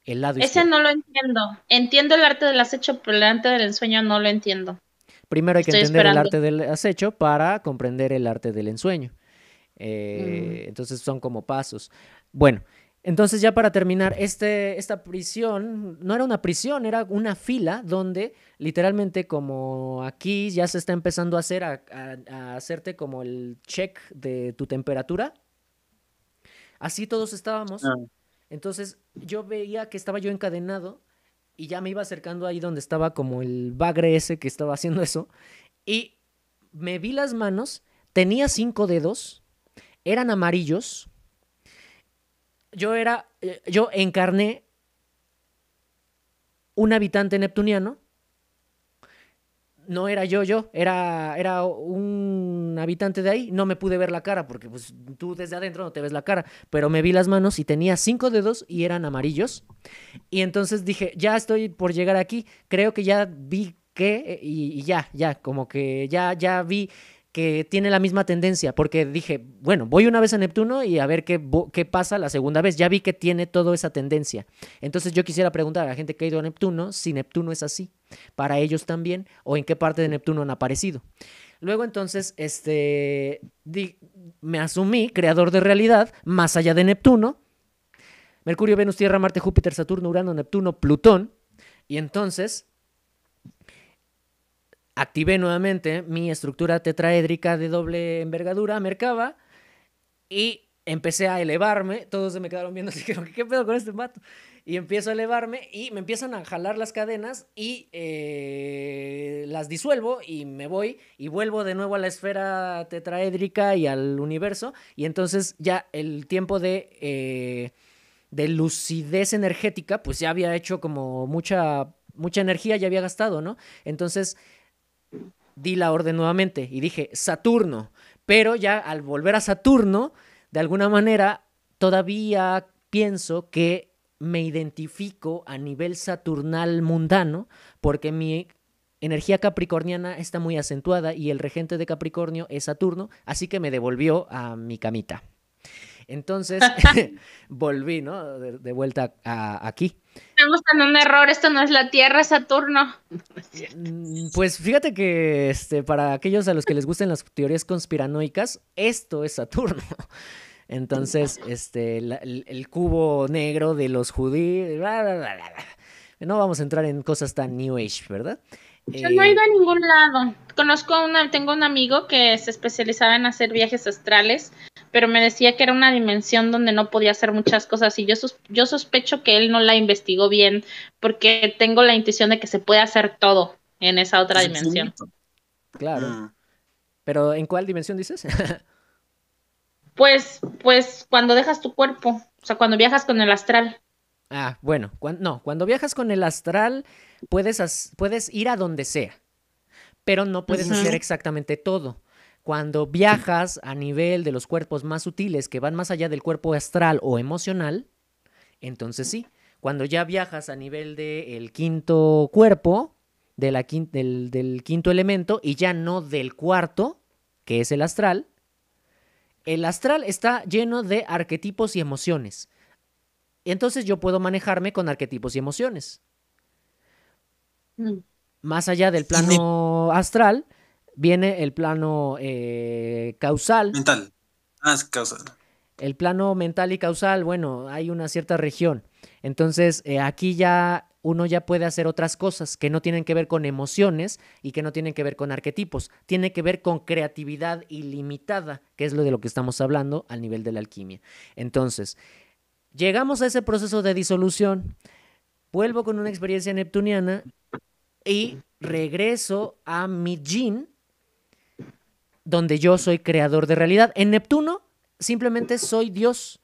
El lado Ese izquierdo. no lo entiendo. Entiendo el arte del acecho, pero el arte del ensueño no lo entiendo. Primero hay que entender el arte del acecho para comprender el arte del ensueño. Entonces son como pasos. Bueno, entonces ya para terminar, esta prisión no era una prisión, era una fila donde literalmente, como aquí ya se está empezando a hacer, a hacerte como el check de tu temperatura. Así todos estábamos. Entonces yo veía que estaba yo encadenado y ya me iba acercando ahí donde estaba como el bagre ese que estaba haciendo eso. Y me vi las manos, tenía 5 dedos, eran amarillos. Yo encarné un habitante neptuniano. No era yo, era un habitante de ahí. No me pude ver la cara porque pues, tú desde adentro no te ves la cara, pero me vi las manos y tenía 5 dedos y eran amarillos. Y entonces dije, ya estoy por llegar aquí, creo que ya vi que, y ya, como que ya vi que tiene la misma tendencia, porque dije, bueno, voy una vez a Neptuno y a ver qué pasa la segunda vez. Ya vi que tiene toda esa tendencia. Entonces yo quisiera preguntar a la gente que ha ido a Neptuno si Neptuno es así, para ellos también, o en qué parte de Neptuno han aparecido. Luego entonces, me asumí creador de realidad más allá de Neptuno. Mercurio, Venus, Tierra, Marte, Júpiter, Saturno, Urano, Neptuno, Plutón. Y entonces activé nuevamente mi estructura tetraédrica de doble envergadura, Merkaba, y empecé a elevarme. Todos se me quedaron viendo así, ¿qué pedo con este vato? Y empiezo a elevarme y me empiezan a jalar las cadenas y las disuelvo y me voy y vuelvo de nuevo a la esfera tetraédrica y al universo. Y entonces ya el tiempo de lucidez energética, pues ya había hecho como mucha energía, ya había gastado, ¿no? Entonces di la orden nuevamente y dije Saturno. Pero ya al volver a Saturno, de alguna manera, todavía pienso que me identifico a nivel saturnal mundano porque mi energía capricorniana está muy acentuada y el regente de Capricornio es Saturno, así que me devolvió a mi camita. Entonces volví, ¿no? De vuelta aquí. Estamos en un error, esto no es la Tierra, es Saturno. Pues fíjate que para aquellos a los que les gusten las teorías conspiranoicas, esto es Saturno. Entonces, el cubo negro de los judíos, bla, bla, bla, bla. No vamos a entrar en cosas tan New Age, ¿verdad? Yo no he ido a ningún lado. Tengo un amigo que se especializaba en hacer viajes astrales, pero me decía que era una dimensión donde no podía hacer muchas cosas y yo sospecho que él no la investigó bien porque tengo la intuición de que se puede hacer todo en esa otra Es dimensión. infinito. Claro. ¿Pero en cuál dimensión dices? Pues cuando dejas tu cuerpo, o sea, cuando viajas con el astral. Ah, bueno, cuando viajas con el astral puedes ir a donde sea, pero no puedes hacer exactamente todo. Cuando viajas a nivel de los cuerpos más sutiles que van más allá del cuerpo astral o emocional, entonces sí. Cuando ya viajas a nivel del quinto cuerpo, del quinto elemento y ya no del cuarto, que es el astral está lleno de arquetipos y emociones. Entonces yo puedo manejarme con arquetipos y emociones. Más allá del plano astral, viene el plano causal. Mental. Es causal. El plano mental y causal, bueno, hay una cierta región. Entonces, aquí ya uno ya puede hacer otras cosas que no tienen que ver con emociones y que no tienen que ver con arquetipos. Tiene que ver con creatividad ilimitada, que es lo de lo que estamos hablando al nivel de la alquimia. Entonces, llegamos a ese proceso de disolución, vuelvo con una experiencia neptuniana y regreso a mi yin, donde yo soy creador de realidad. En Neptuno simplemente soy Dios.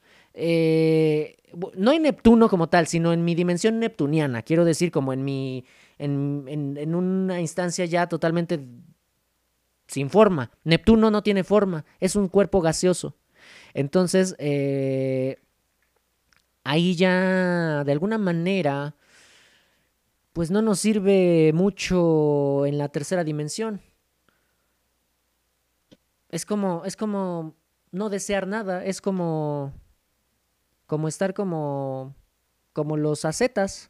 No en Neptuno como tal, sino en mi dimensión neptuniana. Quiero decir, como en una instancia ya totalmente sin forma. Neptuno no tiene forma, es un cuerpo gaseoso. Entonces, ahí ya de alguna manera, pues no nos sirve mucho en la tercera dimensión. Es como no desear nada, es como estar como los ascetas.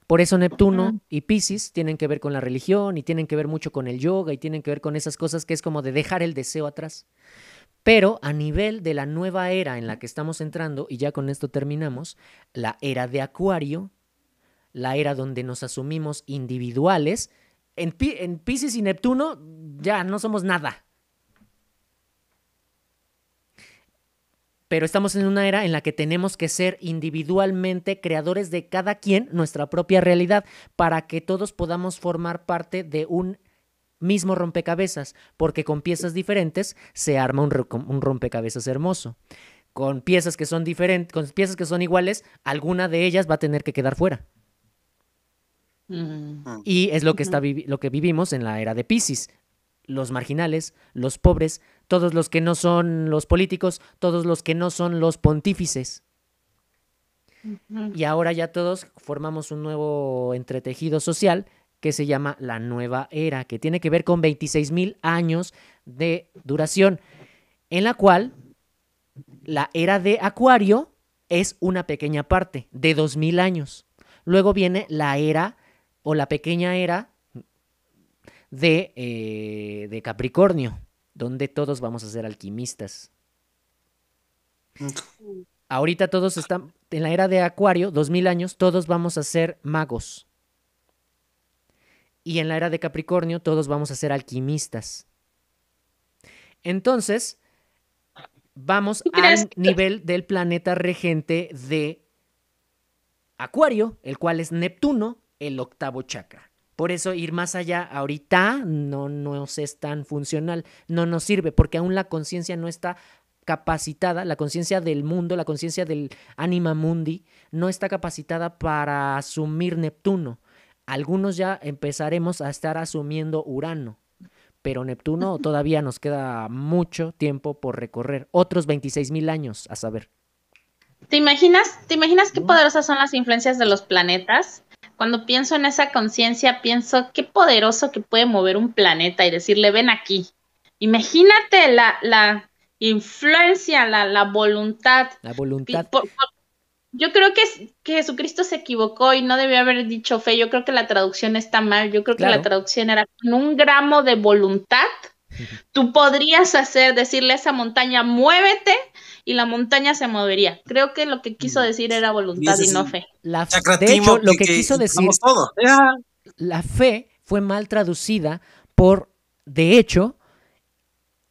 Por eso Neptuno y Piscis tienen que ver con la religión y tienen que ver mucho con el yoga y tienen que ver con esas cosas que es como de dejar el deseo atrás. Pero a nivel de la nueva era en la que estamos entrando, y ya con esto terminamos, la era de Acuario, la era donde nos asumimos individuales, en Piscis y Neptuno ya no somos nada. Pero estamos en una era en la que tenemos que ser individualmente creadores de cada quien nuestra propia realidad para que todos podamos formar parte de un mismo rompecabezas, porque con piezas diferentes se arma un rompecabezas hermoso. Con piezas que son diferentes, con piezas que son iguales, alguna de ellas va a tener que quedar fuera. Y es lo que lo que vivimos en la era de Piscis. Los marginales, los pobres, todos los que no son los políticos, todos los que no son los pontífices. Y ahora ya todos formamos un nuevo entretejido social que se llama la nueva era, que tiene que ver con 26,000 años de duración, en la cual la era de Acuario es una pequeña parte de 2,000 años. Luego viene la era o la pequeña era de Capricornio, donde todos vamos a ser alquimistas. Ahorita todos están en la era de Acuario, 2,000 años, todos vamos a ser magos. Y en la era de Capricornio todos vamos a ser alquimistas. Entonces, vamos crees al nivel del planeta regente de Acuario, el cual es Neptuno, el octavo chakra. Por eso ir más allá ahorita no nos es tan funcional, no nos sirve, porque aún la conciencia no está capacitada, la conciencia del mundo, la conciencia del anima mundi, no está capacitada para asumir Neptuno. Algunos ya empezaremos a estar asumiendo Urano, pero Neptuno todavía nos queda mucho tiempo por recorrer, otros 26,000 años a saber. ¿Te imaginas qué poderosas son las influencias de los planetas? Cuando pienso en esa conciencia, pienso qué poderoso que puede mover un planeta y decirle, ven aquí. Imagínate la influencia, la voluntad. La voluntad. Yo creo que Jesucristo se equivocó y no debió haber dicho fe. Yo creo que la traducción está mal. Yo creo que Claro. la traducción era con un gramo de voluntad. Tú podrías decirle a esa montaña, muévete, y la montaña se movería. Creo que lo que quiso decir era voluntad y no fe. De hecho, lo que quiso decir, todo. la fe fue mal traducida por, de hecho,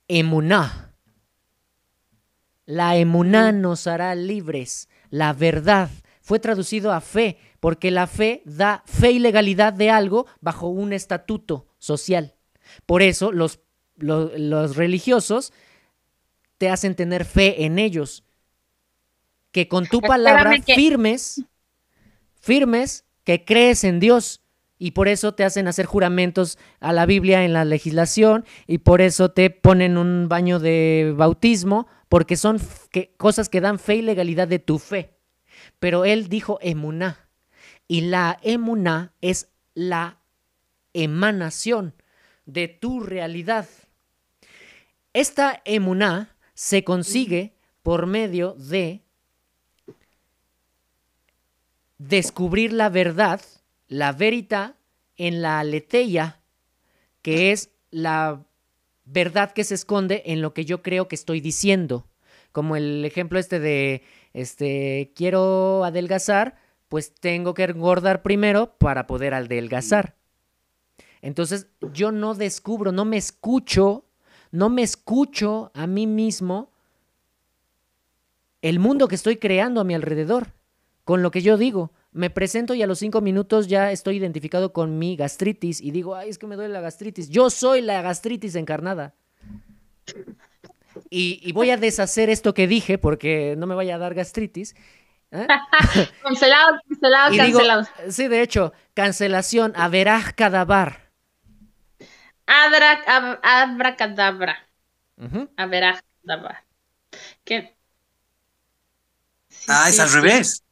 emuná. La emuná nos hará libres. La verdad fue traducido a fe, porque la fe da fe y legalidad de algo bajo un estatuto social. Por eso los religiosos te hacen tener fe en ellos, que con tu palabra firmes que crees en Dios, y por eso te hacen hacer juramentos a la Biblia en la legislación, y por eso te ponen un baño de bautismo, porque son cosas que dan fe y legalidad de tu fe. Pero él dijo emuná, y la emuná es la emanación de tu realidad. Esta emuná se consigue por medio de descubrir la verdad, la verità, en la aletheia, que es la verdad que se esconde en lo que yo creo que estoy diciendo. Como el ejemplo de quiero adelgazar, pues tengo que engordar primero para poder adelgazar. Entonces yo no descubro, no me escucho a mí mismo el mundo que estoy creando a mi alrededor, con lo que yo digo. Me presento y a los 5 minutos ya estoy identificado con mi gastritis y digo, ay, es que me duele la gastritis. Yo soy la gastritis encarnada. Y voy a deshacer esto que dije porque no me vaya a dar gastritis. Cancelado. Digo, sí, de hecho, cancelación, averaj-cadavar. Abracadabra. Averaj-cadabra. ¿Qué? Sí, es al revés.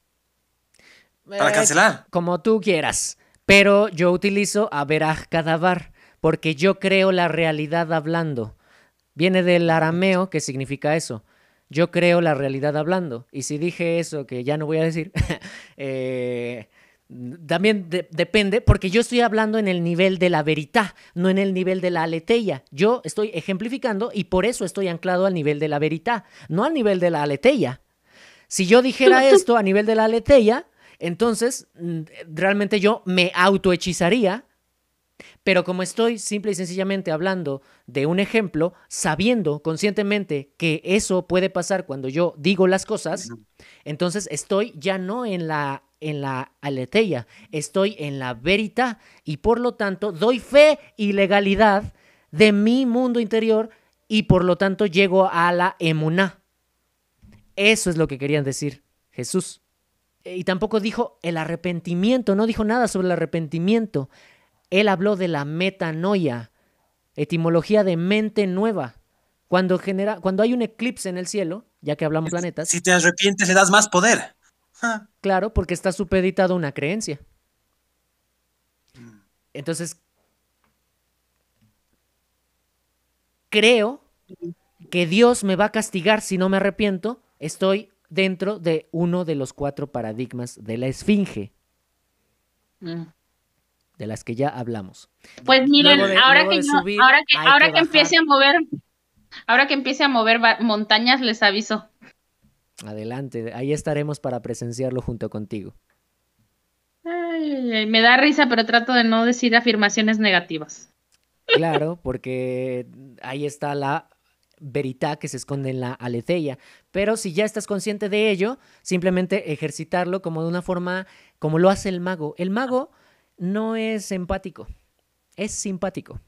Para cancelar. Como tú quieras. Pero yo utilizo averaj-cadavar porque yo creo la realidad hablando. Viene del arameo, que significa eso. Yo creo la realidad hablando. Y si dije eso, que ya no voy a decir, también depende, porque yo estoy hablando en el nivel de la verità, no en el nivel de la aletheia. Yo estoy ejemplificando y por eso estoy anclado al nivel de la verità, no al nivel de la aletheia. Si yo dijera esto a nivel de la aletheia, entonces realmente yo me autohechizaría. Pero como estoy simple y sencillamente hablando de un ejemplo, sabiendo conscientemente que eso puede pasar cuando yo digo las cosas, entonces estoy ya no en la aletheia, estoy en la verità y por lo tanto doy fe y legalidad de mi mundo interior y por lo tanto llego a la emuná. Eso es lo que querían decir Jesús. Y tampoco dijo el arrepentimiento, no dijo nada sobre el arrepentimiento. Él habló de la metanoia, etimología de mente nueva. Cuando hay un eclipse en el cielo, ya que hablamos planetas. Si te arrepientes, le das más poder. Claro, porque está supeditado a una creencia. Entonces, creo que Dios me va a castigar si no me arrepiento. Estoy dentro de uno de los 4 paradigmas de la esfinge. De las que ya hablamos. Pues miren, ahora que empiece a mover montañas, les aviso. Adelante, ahí estaremos para presenciarlo junto contigo. Ay, me da risa, pero trato de no decir afirmaciones negativas. Claro, porque ahí está la verità que se esconde en la aletheia. Pero si ya estás consciente de ello, simplemente ejercitarlo como de una forma, como lo hace el mago. El mago no es empático, es simpático.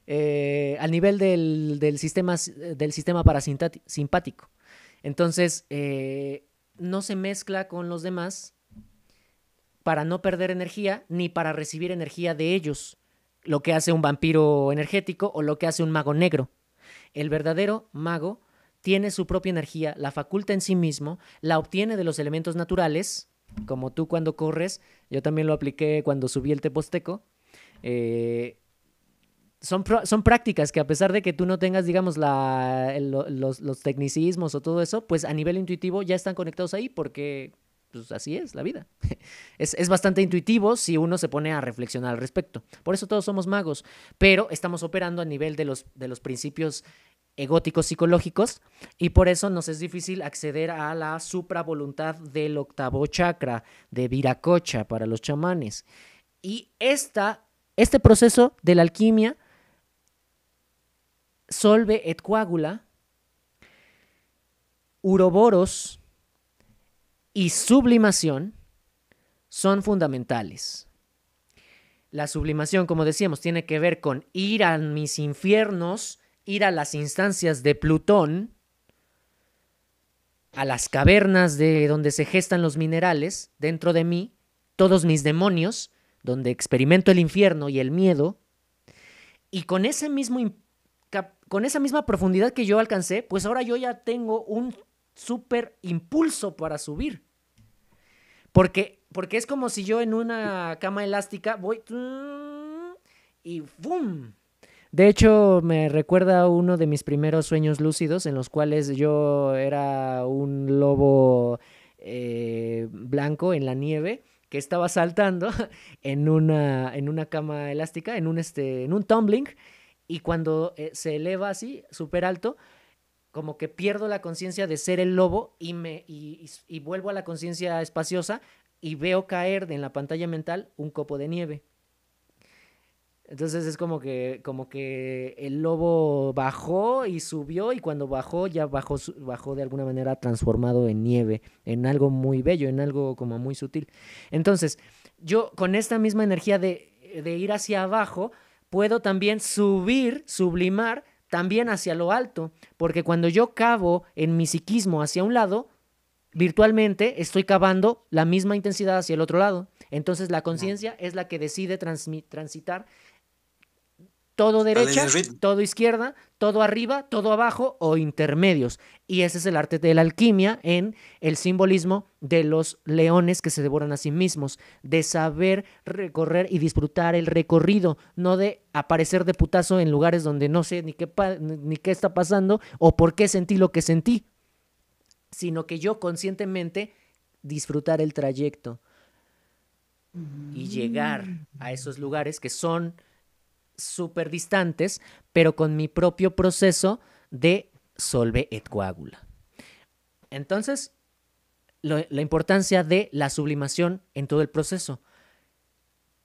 Al nivel del sistema parasimpático. Entonces, no se mezcla con los demás para no perder energía ni para recibir energía de ellos, lo que hace un vampiro energético o lo que hace un mago negro. El verdadero mago tiene su propia energía, la faculta en sí mismo, la obtiene de los elementos naturales, como tú cuando corres. Yo también lo apliqué cuando subí el Teposteco. Son prácticas que, a pesar de que tú no tengas, digamos, los tecnicismos o todo eso, pues a nivel intuitivo ya están conectados ahí, porque pues así es la vida. Es bastante intuitivo si uno se pone a reflexionar al respecto. Por eso todos somos magos, pero estamos operando a nivel de los principios egóticos psicológicos, y por eso nos es difícil acceder a la supravoluntad del octavo chakra, de Viracocha para los chamanes. Y este proceso de la alquimia, solve et coagula, uroboros y sublimación son fundamentales. La sublimación, como decíamos, tiene que ver con ir a mis infiernos, ir a las instancias de Plutón, a las cavernas de donde se gestan los minerales, dentro de mí, todos mis demonios, donde experimento el infierno y el miedo, y con esa misma profundidad que yo alcancé, pues ahora yo ya tengo un súper impulso para subir. Porque es como si yo en una cama elástica voy y ¡bum! De hecho, me recuerda a uno de mis primeros sueños lúcidos, en los cuales yo era un lobo blanco en la nieve, que estaba saltando en una cama elástica, en un tumbling, y cuando se eleva así, súper alto, como que pierdo la conciencia de ser el lobo y vuelvo a la conciencia espaciosa y veo caer en la pantalla mental un copo de nieve. Entonces es como que el lobo bajó y subió, y cuando bajó ya bajó de alguna manera transformado en nieve, en algo muy bello, en algo como muy sutil. Entonces yo con esta misma energía de ir hacia abajo puedo también sublimar también hacia lo alto, porque cuando yo cavo en mi psiquismo hacia un lado, virtualmente estoy cavando la misma intensidad hacia el otro lado. Entonces la conciencia es la que decide transitar todo derecha, todo izquierda, todo arriba, todo abajo o intermedios. Y ese es el arte de la alquimia en el simbolismo de los leones que se devoran a sí mismos, de saber recorrer y disfrutar el recorrido, no de aparecer de putazo en lugares donde no sé ni qué está pasando o por qué sentí lo que sentí, sino que yo conscientemente disfrutar el trayecto y llegar a esos lugares que son súper distantes, pero con mi propio proceso de solve et coagula. Entonces, la importancia de la sublimación en todo el proceso.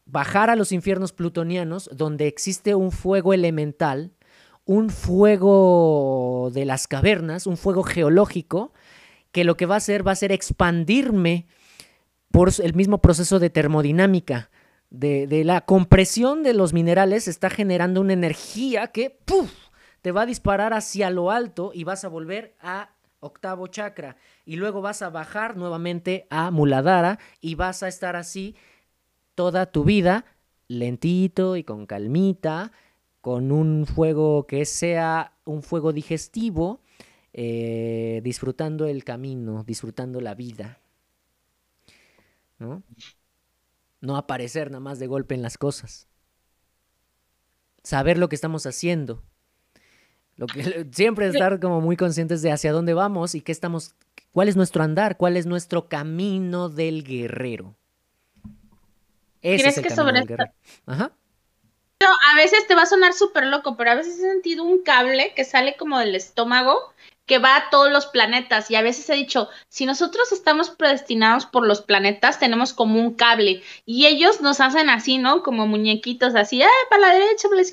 Bajar a los infiernos plutonianos, donde existe un fuego elemental, un fuego de las cavernas, un fuego geológico, que lo que va a hacer expandirme por el mismo proceso de termodinámica, de la compresión de los minerales. Está generando una energía que ¡puf!, te va a disparar hacia lo alto y vas a volver a octavo chakra, y luego vas a bajar nuevamente a Muladhara y vas a estar así toda tu vida, lentito y con calmita, con un fuego que sea un fuego digestivo, disfrutando el camino, disfrutando la vida, ¿no? No aparecer nada más de golpe en las cosas. Saber lo que estamos haciendo. Siempre estar como muy conscientes de hacia dónde vamos y cuál es nuestro andar, cuál es nuestro camino del guerrero. Ese es el camino del guerrero. Ajá. A veces te va a sonar súper loco, pero a veces he sentido un cable que sale como del estómago que va a todos los planetas. Y a veces he dicho, si nosotros estamos predestinados por los planetas, tenemos como un cable. Y ellos nos hacen así, ¿no? Como muñequitos, así, para la derecha, para la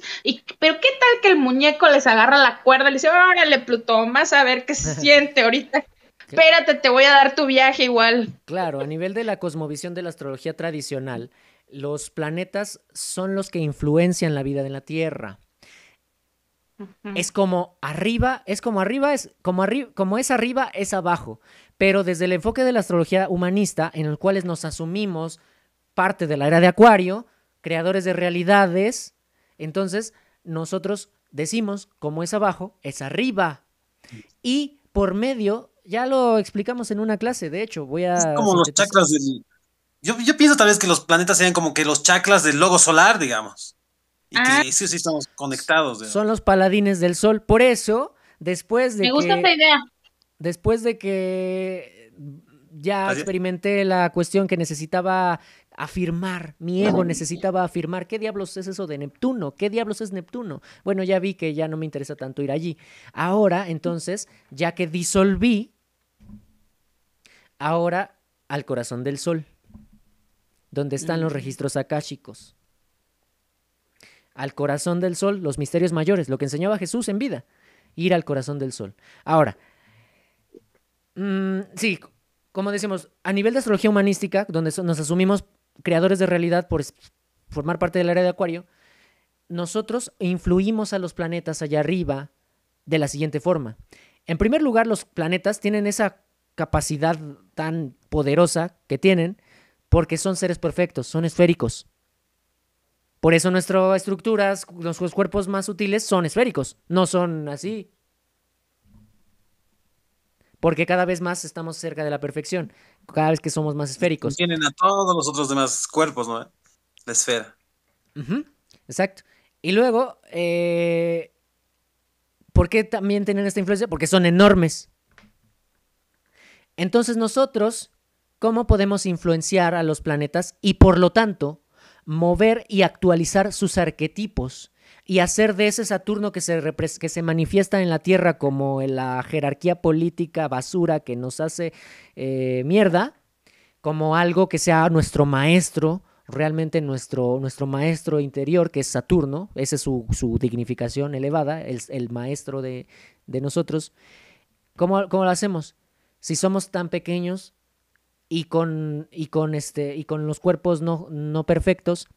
pero ¿qué tal que el muñeco les agarra la cuerda y le dice, órale, Plutón, vas a ver qué se siente ahorita? Espérate, te voy a dar tu viaje igual. Claro, a nivel de la cosmovisión de la astrología tradicional, los planetas son los que influencian la vida de la Tierra. Es como arriba, como es arriba, es abajo. Pero desde el enfoque de la astrología humanista, en el cual nos asumimos parte de la era de Acuario, creadores de realidades, entonces nosotros decimos, como es abajo, es arriba. Y por medio, ya lo explicamos en una clase, de hecho, voy a... Es como los chakras del... Yo pienso tal vez que los planetas sean como que los chakras del logo solar, digamos. Y que sí o sí estamos conectados. Digamos. Son los paladines del sol. Por eso, después de Me gusta esta idea. Después de que ya experimenté la cuestión que necesitaba afirmar, mi ego necesitaba afirmar, ¿qué diablos es eso de Neptuno? ¿Qué diablos es Neptuno? Bueno, ya vi que ya no me interesa tanto ir allí. Ahora, entonces, ya que disolví, ahora al corazón del sol, donde están los registros akáshicos. Al corazón del sol, los misterios mayores, lo que enseñaba Jesús en vida, ir al corazón del sol. Ahora, sí, como decimos, a nivel de astrología humanística, donde nos asumimos creadores de realidad por formar parte del área de Acuario, nosotros influimos a los planetas allá arriba de la siguiente forma. En primer lugar, los planetas tienen esa capacidad tan poderosa que tienen porque son seres perfectos, son esféricos. Por eso nuestras estructuras, nuestros cuerpos más sutiles son esféricos, no son así. Porque cada vez más estamos cerca de la perfección, cada vez que somos más esféricos. Tienen a todos los otros demás cuerpos, ¿no? La esfera. Exacto. Y luego, ¿por qué también tienen esta influencia? Porque son enormes. Entonces nosotros, ¿cómo podemos influenciar a los planetas y por lo tanto mover y actualizar sus arquetipos y hacer de ese Saturno que se manifiesta en la Tierra como en la jerarquía política basura que nos hace mierda, como algo que sea nuestro maestro, realmente nuestro maestro interior, que es Saturno? Esa es su dignificación elevada, el maestro de nosotros. ¿Cómo lo hacemos? Si somos tan pequeños y con los cuerpos no perfectos.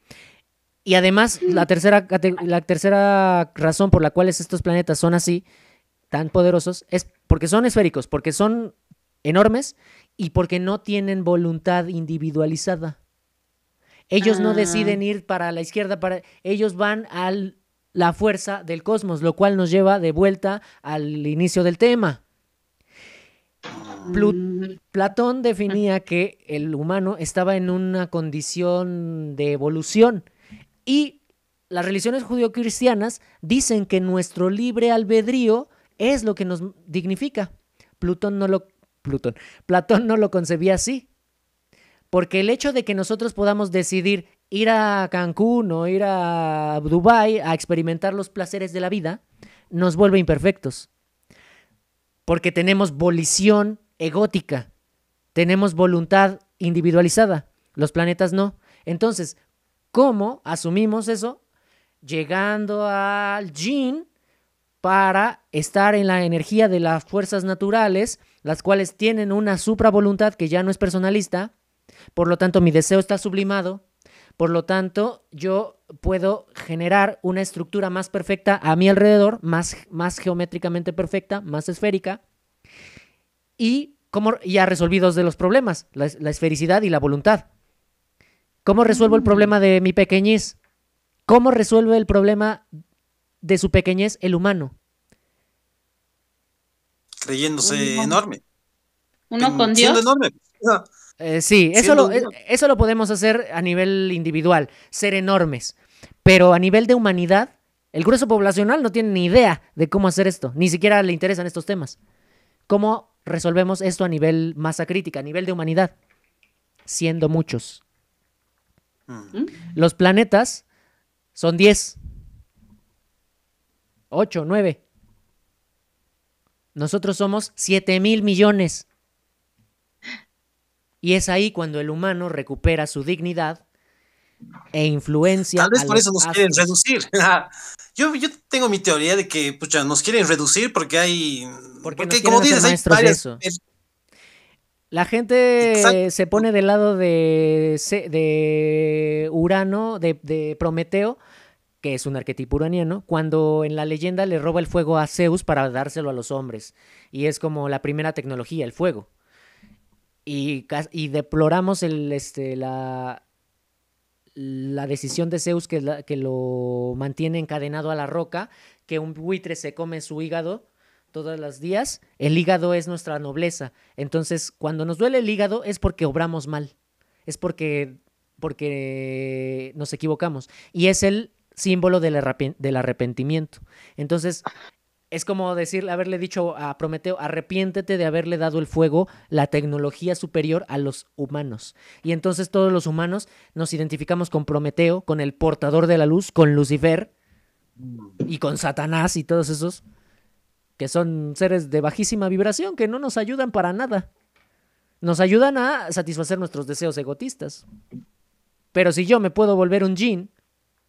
Y además, la tercera razón por la cual estos planetas son así, tan poderosos, es porque son esféricos, porque son enormes y porque no tienen voluntad individualizada. Ellos no deciden ir para la izquierda, ellos van a la fuerza del cosmos, lo cual nos lleva de vuelta al inicio del tema. Platón definía que el humano estaba en una condición de evolución y las religiones judeocristianas dicen que nuestro libre albedrío es lo que nos dignifica. Platón no lo concebía así, porque el hecho de que nosotros podamos decidir ir a Cancún o ir a Dubái a experimentar los placeres de la vida nos vuelve imperfectos, porque tenemos volición egótica, tenemos voluntad individualizada, los planetas no. Entonces, ¿cómo asumimos eso? Llegando al yin para estar en la energía de las fuerzas naturales, las cuales tienen una supravoluntad que ya no es personalista, por lo tanto mi deseo está sublimado, por lo tanto yo puedo generar una estructura más perfecta a mi alrededor, más geométricamente perfecta, más esférica, y ya resolví dos de los problemas, la esfericidad y la voluntad. ¿Cómo resuelvo el problema de mi pequeñez? ¿Cómo resuelve el problema de su pequeñez el humano? Creyéndose enorme. ¿Uno con Dios? Siendo enorme. Sí, eso lo podemos hacer a nivel individual, ser enormes. Pero a nivel de humanidad, el grueso poblacional no tiene ni idea de cómo hacer esto, ni siquiera le interesan estos temas. ¿Cómo resolvemos esto a nivel masa crítica, a nivel de humanidad? Siendo muchos. Los planetas son 10, 8, 9. Nosotros somos 7,000 millones. Y es ahí cuando el humano recupera su dignidad e influencia. Tal vez a por los eso nos quieren astros. reducir. Yo tengo mi teoría de que, pucha, nos quieren reducir porque Porque nos porque quieren como hacer dices, hay maestros de varias. eso. La gente se pone del lado de Urano, de Prometeo, que es un arquetipo uraniano, cuando en la leyenda le roba el fuego a Zeus para dárselo a los hombres. Y es como la primera tecnología, el fuego. Y deploramos la decisión de Zeus que lo mantiene encadenado a la roca, que un buitre se come su hígado todos los días. El hígado es nuestra nobleza. Entonces, cuando nos duele el hígado es porque obramos mal. Es porque nos equivocamos. Y es el símbolo del arrepentimiento. Entonces, es como haberle dicho a Prometeo, arrepiéntete de haberle dado el fuego, la tecnología superior a los humanos. Y entonces todos los humanos nos identificamos con Prometeo, con el portador de la luz, con Lucifer y con Satanás y todos esos que son seres de bajísima vibración, que no nos ayudan para nada. Nos ayudan a satisfacer nuestros deseos egotistas. Pero si yo me puedo volver un jinn.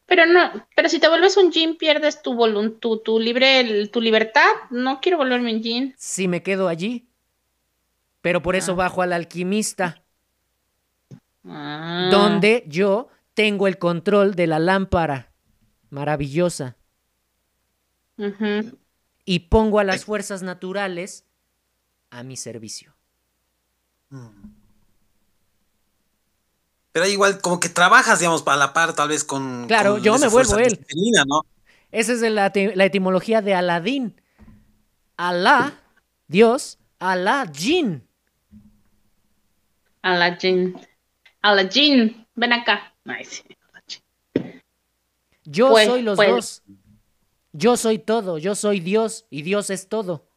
Pero no, pero si te vuelves un jinn, pierdes tu libertad. No quiero volverme un jinn. Si me quedo allí. Pero por eso bajo al alquimista. Donde yo tengo el control de la lámpara maravillosa. Y pongo a las fuerzas naturales a mi servicio. Pero igual como que trabajas, digamos, a la par tal vez con... Claro, con yo esa me vuelvo fuerza él. femenina, ¿no? Esa es la etimología de Aladín. Alá, Dios, Alá, Jin. Alajin, ven acá. Nice. Yo soy los dos. Yo soy todo, yo soy Dios y Dios es todo.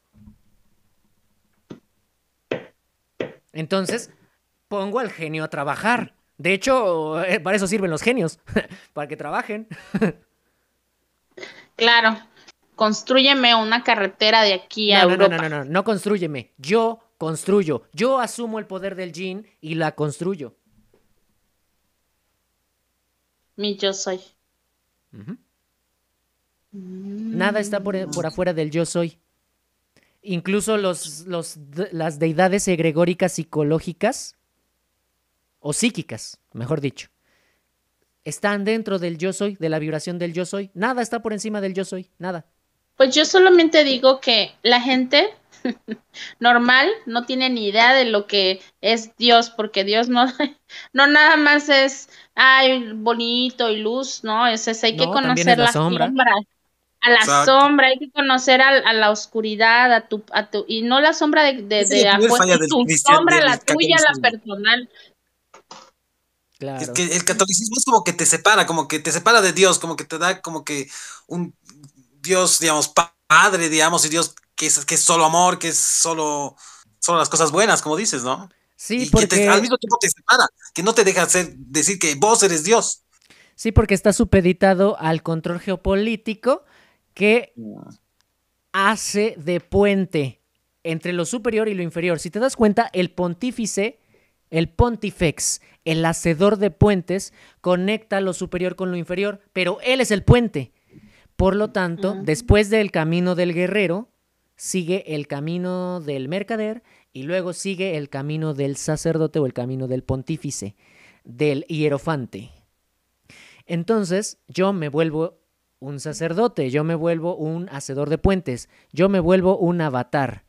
Entonces, pongo al genio a trabajar. De hecho, para eso sirven los genios, para que trabajen. Claro, constrúyeme una carretera de aquí a Europa. No constrúyeme. Yo construyo. Yo asumo el poder del jinn y la construyo. Mi yo soy. Nada está por afuera del yo soy. Incluso las deidades egregóricas psicológicas o psíquicas, mejor dicho, están dentro del yo soy, de la vibración del yo soy. Nada está por encima del yo soy, nada. Pues yo solamente digo que la gente normal no tiene ni idea de lo que es Dios, porque Dios no nada más es bonito y luz, ¿no? Hay que conocer la sombra. A la sombra, hay que conocer a la oscuridad, y no la sombra de afuera, tu sombra, la tuya, la personal. Claro. Es que el catolicismo es como que te separa de Dios, como que te da como que un Dios, digamos, padre, digamos, y Dios que es solo amor, que es solo las cosas buenas, como dices, ¿no? Sí, y porque... que al mismo tiempo te separa, que no te deja decir que vos eres Dios. Sí, porque está supeditado al control geopolítico que hace de puente entre lo superior y lo inferior. Si te das cuenta, el pontífice, el pontifex, el hacedor de puentes, conecta lo superior con lo inferior, pero él es el puente. Por lo tanto, después del camino del guerrero, sigue el camino del mercader y luego sigue el camino del sacerdote o el camino del pontífice, del hierofante. Entonces, yo me vuelvo un sacerdote, yo me vuelvo un hacedor de puentes, yo me vuelvo un avatar,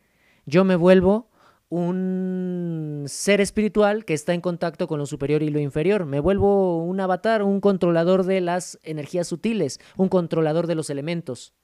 yo me vuelvo un ser espiritual que está en contacto con lo superior y lo inferior, me vuelvo un avatar, un controlador de las energías sutiles, un controlador de los elementos.